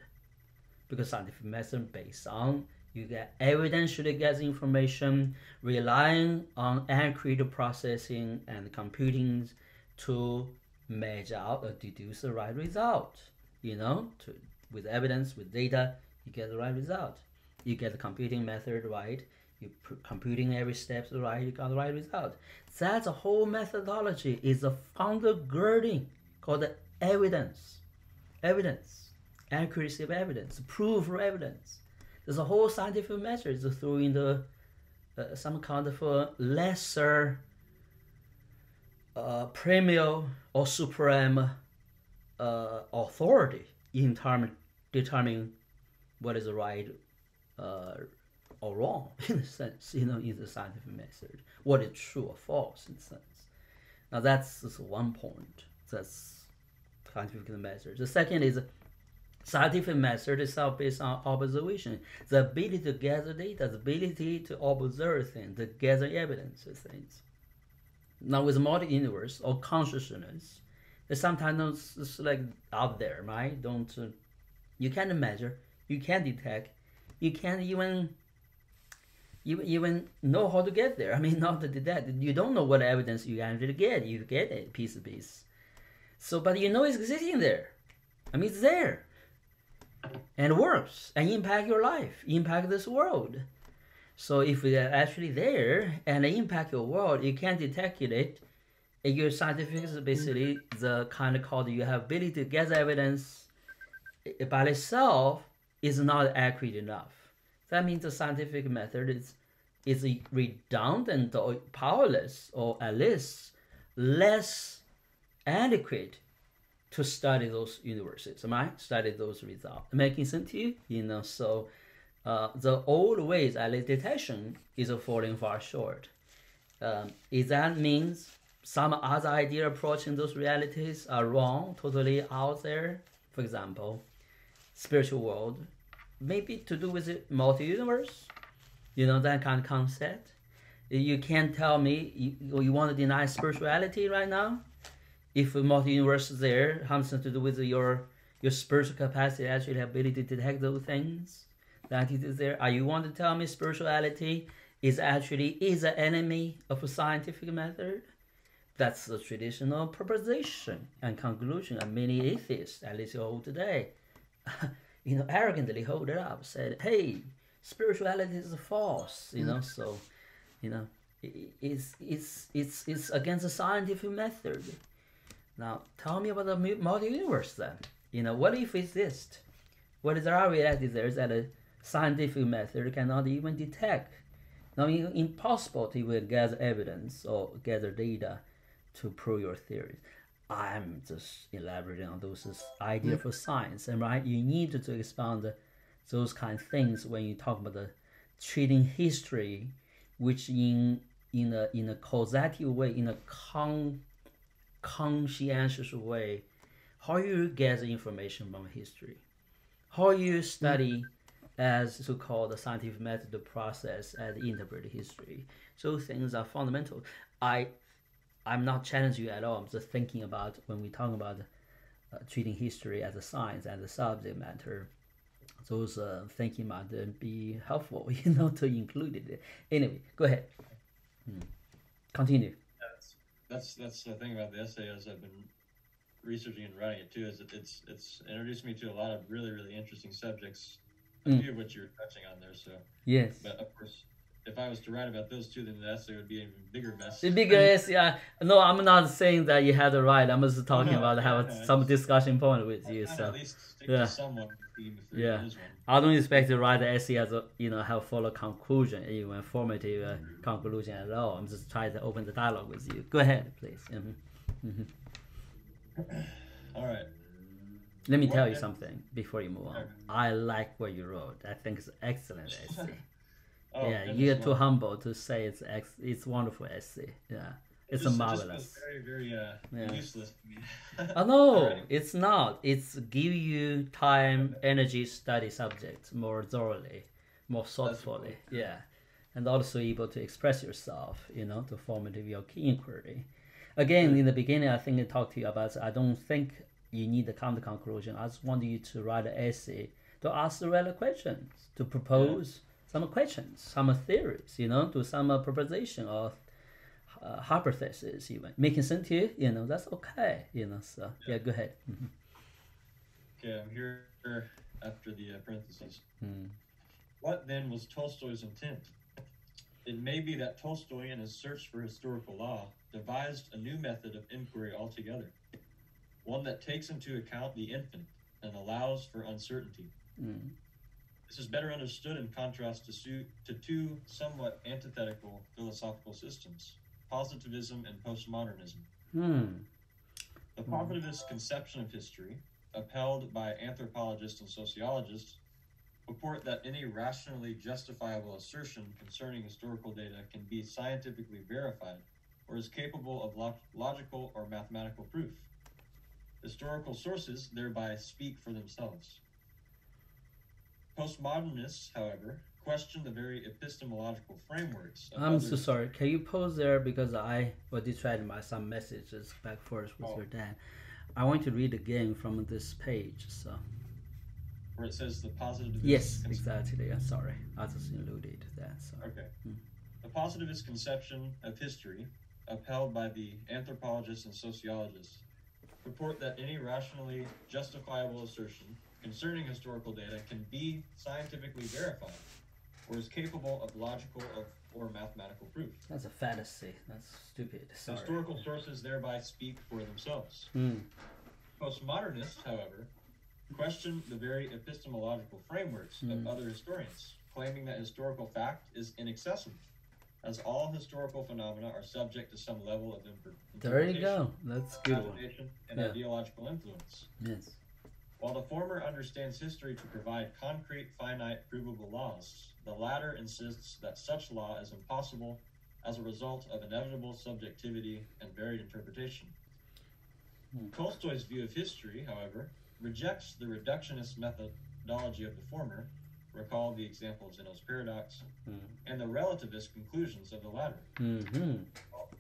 Because scientific method based on you get evidentially get information, relying on accurate processing and computing to measure out or deduce the right result. With evidence, with data, you get the right result. You get the computing method right. You computing every step right. You got the right result. That's a whole methodology. Is a undergirding called the evidence, accuracy of evidence, proof of evidence. There's a whole scientific method to throw in the some kind of lesser premier or supreme authority in determining what is right or wrong, in a sense, in the scientific method, what is true or false, in a sense. Now that's just one point. That's scientific method. The second is Scientific method itself based on observation, the ability to gather data, the ability to observe things, to gather evidence of things. Now with multi-universe or consciousness, it's sometimes it's like out there, right? Don't you can't measure, you can't detect, you can't even know how to get there. I mean, not to detect. You don't know what evidence you actually get. You get it piece to piece. So, but you know it's existing there. I mean, it's there and works and impact your life, impact this world. So if they're actually there and they impact your world, you can't detect it. Your scientific is basically the kind of called you have ability to gather evidence by itself is not accurate enough. That means the scientific method is redundant or powerless, or at least less adequate to study those universes. Am I study those results? Making sense to you? So the old ways, at least detection, is falling far short. Is that means some other idea approaching those realities are wrong, totally out there? For example, spiritual world, maybe to do with it multi-universe, that kind of concept. You can't tell me you want to deny spirituality right now. If multi-universe is there, has something to do with your spiritual capacity, actually ability to detect those things that it is there. Are you want to tell me spirituality is an enemy of a scientific method? That's the traditional proposition and conclusion of many atheists, at least hold today. Arrogantly hold it up, said, "Hey, spirituality is false." So, it's against the scientific method. Now, tell me about the multi-universe then. What if it exists? What is our reality there is that a scientific method cannot even detect? Now, impossible to even gather evidence or gather data to prove your theories. I'm just elaborating on those ideas for science, and right, you need to expound those kind of things when you talk about the treating history, which in a causative way, in a conscientious way, how you gather information from history, how you study as so-called the scientific method, the process, and interpret history. So things are fundamental. I'm not challenging you at all. I'm just thinking about when we talk about treating history as a science, as a subject matter, those thinking might be helpful, to include it. Anyway, go ahead. Continue. That's the thing about the essay, as I've been researching and writing it too, is that it's introduced me to a lot of really, really interesting subjects, a few of which you're touching on there. So yes, but of course, if I was to write about those two, then the essay would be an even bigger mess. The bigger essay. No, I'm not saying that you had to write. I'm just talking about some discussion point with you. So at least stick to someone theme if there is one. I don't expect to write the essay as have full conclusion, even formative conclusion at all. I'm just trying to open the dialogue with you. Go ahead, please. All right. Let me tell you something before you move on. I like what you wrote. I think it's an excellent essay. You're too humble to say it's wonderful essay. Yeah, it's marvelous. Very, very useless to me. No, it's not. It's give you time, energy, study subjects more thoroughly, more thoughtfully. Cool. Yeah, and also able to express yourself. To formative your key inquiry. Again, in the beginning, I think I talked to you about. I don't think you need to come to conclusion. I just want you to write an essay to ask the relevant questions, to propose some questions, some theories, to some proposition or hypothesis, even making sense to you. That's okay, So go ahead. Okay, I'm here after the parentheses. What then was Tolstoy's intent? It may be that Tolstoy, in his search for historical law, devised a new method of inquiry altogether, one that takes into account the infinite and allows for uncertainty. This is better understood in contrast to two somewhat antithetical philosophical systems, positivism and postmodernism. The positivist conception of history, upheld by anthropologists and sociologists, purport that any rationally justifiable assertion concerning historical data can be scientifically verified or is capable of logical or mathematical proof. Historical sources thereby speak for themselves. Postmodernists, however, question the very epistemological frameworks of I'm other. so sorry. Can you pause there because I was distracted by some messages back first with Oh, your dad. I want to read again from this page. So where it says the positivist. yes, exactly. I'm sorry. I just alluded to that. Sorry. Okay. The positivist conception of history, upheld by the anthropologists and sociologists, purport that any rationally justifiable assertion concerning historical data can be scientifically verified or is capable of logical or mathematical proof. That's a fallacy. That's stupid. Sorry. Historical sources thereby speak for themselves. Postmodernists, however, question the very epistemological frameworks of other historians, claiming that historical fact is inaccessible, as all historical phenomena are subject to some level of There you interpretation, go. That's a good one. imagination, and Yeah. ideological influence. Yes. While the former understands history to provide concrete, finite, provable laws, the latter insists that such law is impossible as a result of inevitable subjectivity and varied interpretation. Tolstoy's view of history, however, rejects the reductionist methodology of the former, recall the example of Zeno's paradox, and the relativist conclusions of the latter,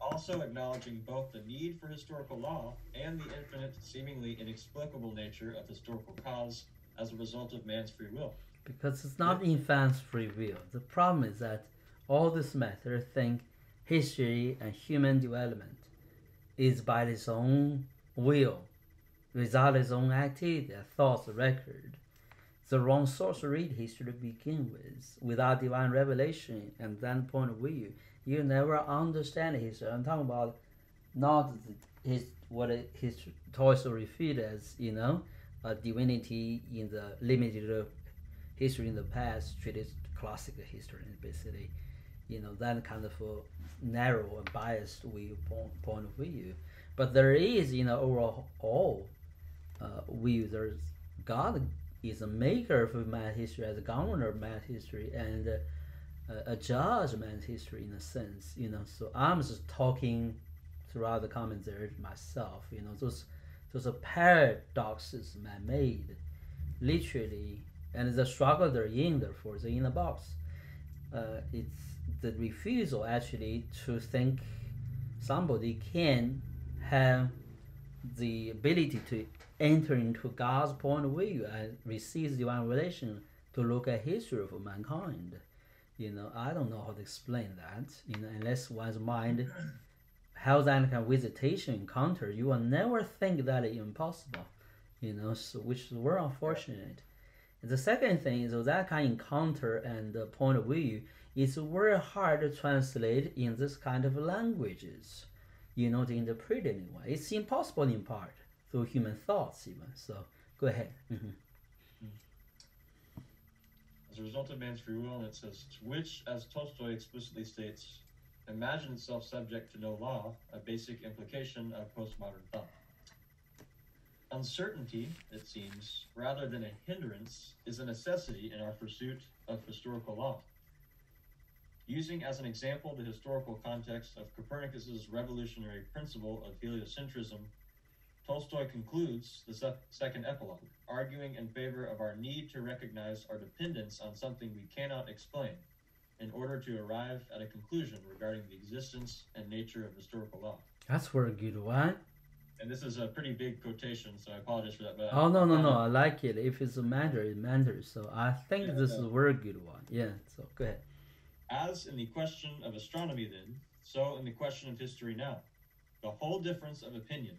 also acknowledging both the need for historical law and the infinite, seemingly inexplicable nature of historical cause as a result of man's free will. Because it's not infinite free will. The problem is that all this matter think history and human development is by its own will, without its own activity, thoughts, record. The wrong source to read history to begin with. Without divine revelation and that point of view, you never understand history. I'm talking about not his Tolstoy referred as, a divinity in the limited history in the past, treated classical history, basically, that kind of a narrow and biased point of view. But there is, overall view. There's God is a maker of math history, as a governor of math history, and a judge of math history in a sense. So I'm just talking throughout the comments there myself. Those are paradoxes man made, literally, and the struggle they're in. Therefore, they're in a box. It's the refusal actually to think somebody can have the ability to enter into God's point of view and receive divine revelation to look at history of mankind. I don't know how to explain that. Unless one's mind has that kind of visitation encounter, you will never think that it's impossible. So which is very unfortunate. The second thing is that kind of encounter and point of view is very hard to translate in this kind of languages. To interpret it anyway. It's impossible in part through human thoughts even. So go ahead. As a result of man's free will, and it says, which, as Tolstoy explicitly states, imagine itself subject to no law, a basic implication of postmodern thought. Uncertainty, it seems, rather than a hindrance, is a necessity in our pursuit of historical law. Using as an example the historical context of Copernicus's revolutionary principle of heliocentrism, Tolstoy concludes the second epilogue, arguing in favor of our need to recognize our dependence on something we cannot explain in order to arrive at a conclusion regarding the existence and nature of historical law. That's very good one. And this is a pretty big quotation, so I apologize for that. But oh, no. I like it. If it's a matter, it matters. So I think this is a very good one. Yeah, so go ahead. As in the question of astronomy then, so in the question of history now, the whole difference of opinion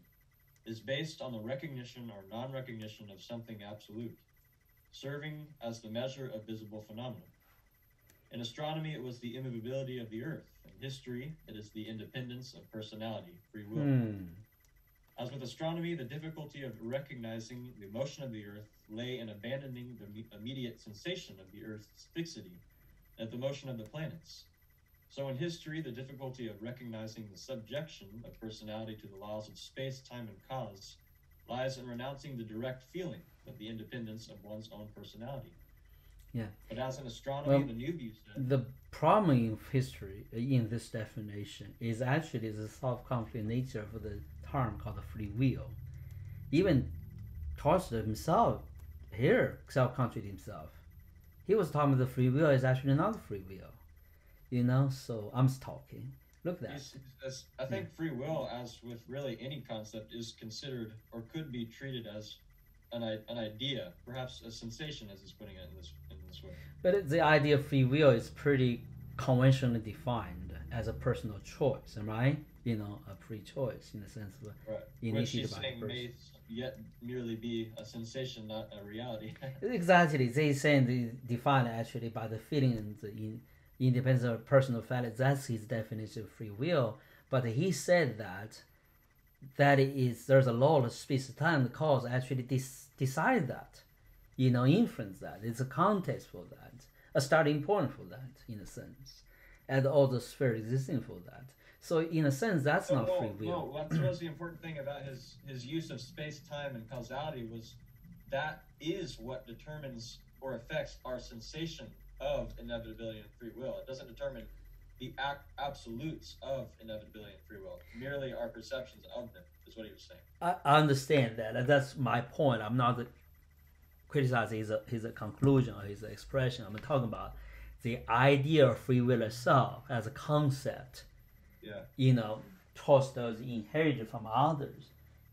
is based on the recognition or non-recognition of something absolute, serving as the measure of visible phenomena. In astronomy, it was the immovability of the Earth. In history, it is the independence of personality, free will. As with astronomy, the difficulty of recognizing the motion of the Earth lay in abandoning the immediate sensation of the Earth's fixity at the motion of the planets. So in history, the difficulty of recognizing the subjection of personality to the laws of space, time, and cause lies in renouncing the direct feeling of the independence of one's own personality. Yeah. But as in astronomy, the new view said, the problem in history, in this definition, is actually the self-conflict nature of the term called free will. Even Tolstoy himself here self-contradicts himself. He was talking about the free will is actually not free will. You know, so I'm talking. Look at that. I think free will, as with really any concept, is considered or could be treated as an idea, perhaps a sensation, as he's putting it in this way. But the idea of free will is pretty conventionally defined as a personal choice, right? You know, a free choice in the sense of right. initiated Which by he's the saying person. may yet merely be a sensation, not a reality. Exactly, they saying they define actually by the feeling and the independence of personal value. That's his definition of free will. But he said that there's a law of space time that cause actually decide that, you know, influence that. It's a context for that, a starting point for that, in a sense, and all the sphere existing for that. So in a sense, that's not free will. What was the important thing about his use of space, time, and causality was that is what determines or affects our sensation of inevitability and free will. It doesn't determine the absolutes of inevitability and free will, merely our perceptions of them, is what he was saying. I understand that, and that's my point. I'm not criticizing his conclusion or his expression. I'm talking about the idea of free will itself as a concept. Yeah. You know, Tolstoy's inherited from others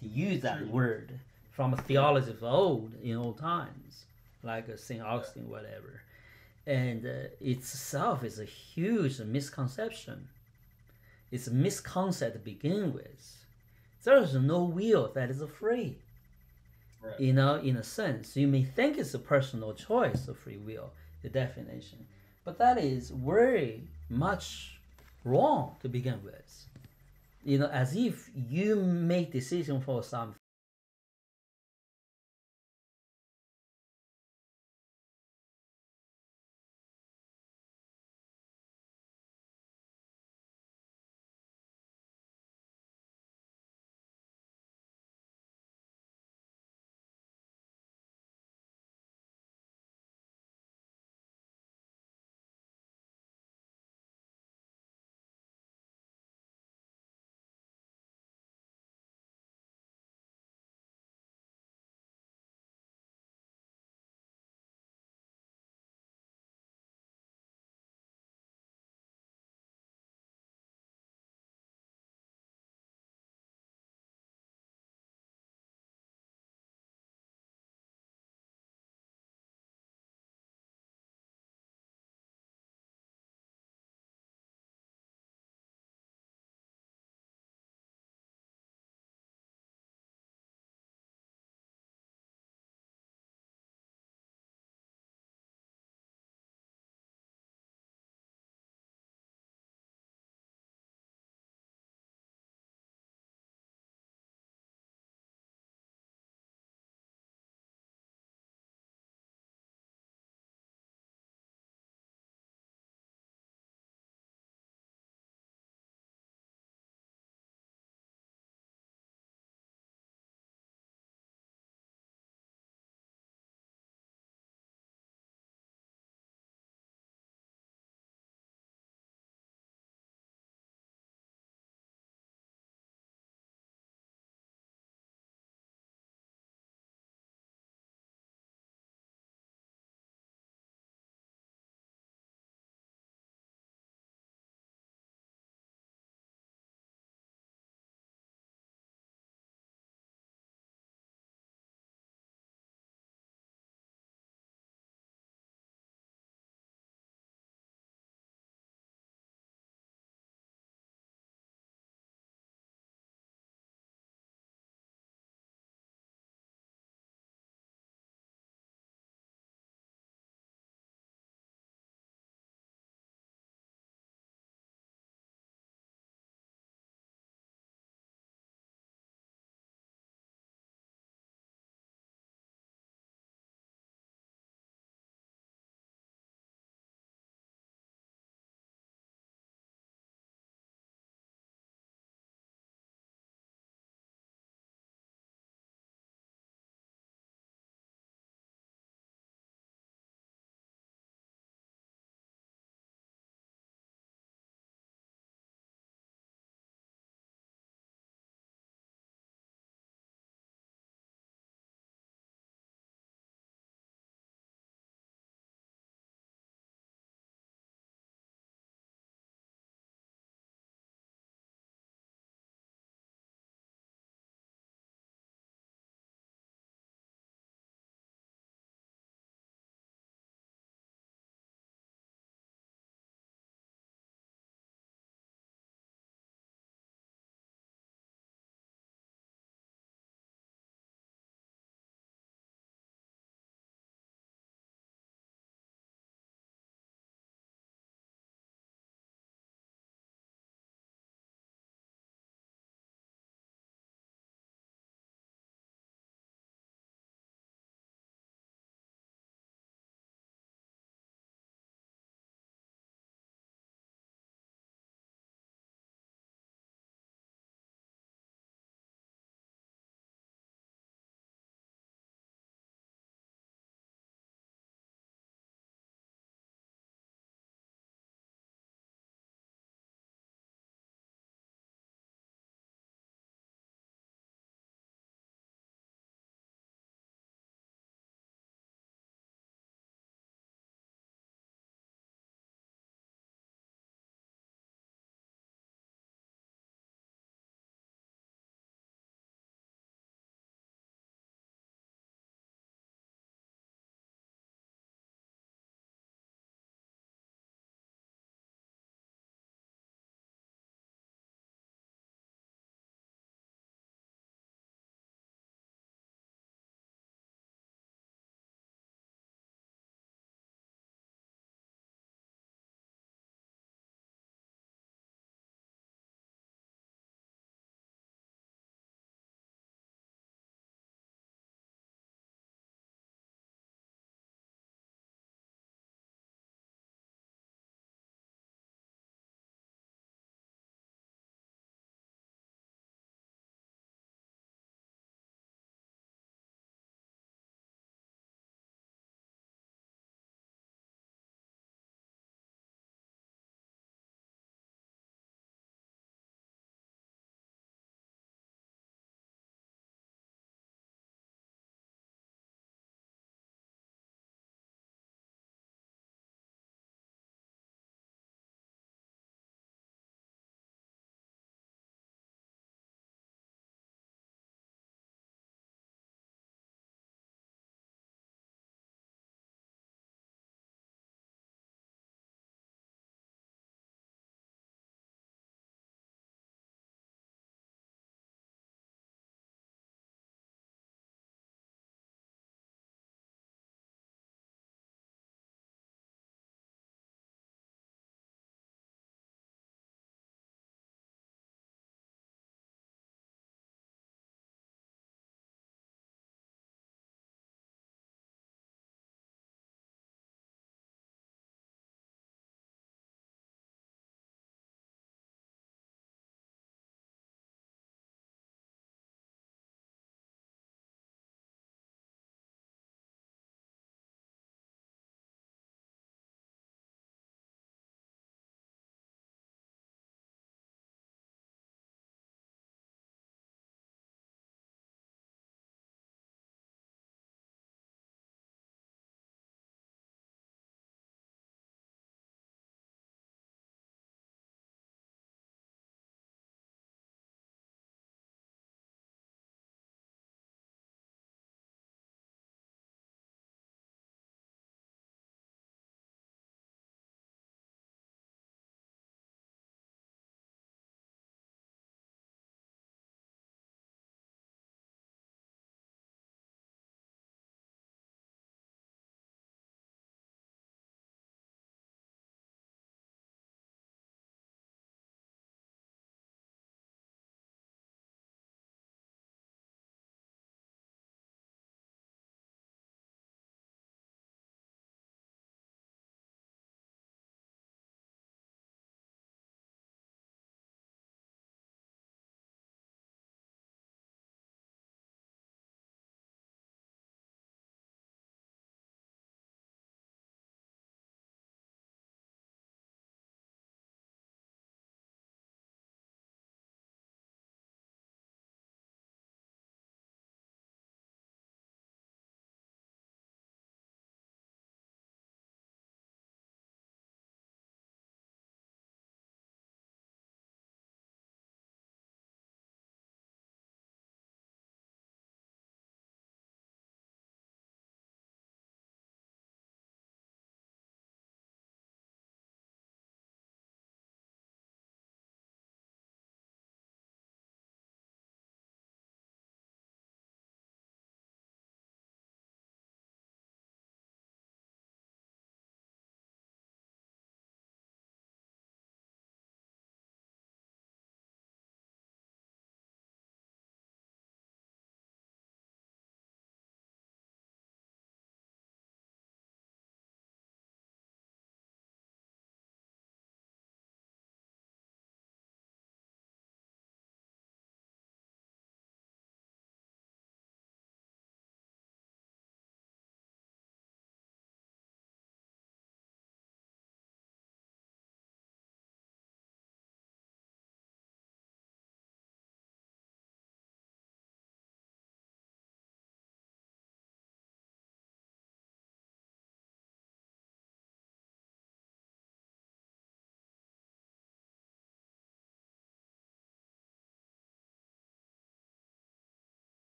to use that word from a theology of old, in old times, like St. Augustine, whatever. And itself is a huge misconception. It's a misconcept to begin with. There is no will that is free. Right. You know, in a sense, you may think it's a personal choice of free will, the definition, but that is very much wrong to begin with. You know, as if you make decision for some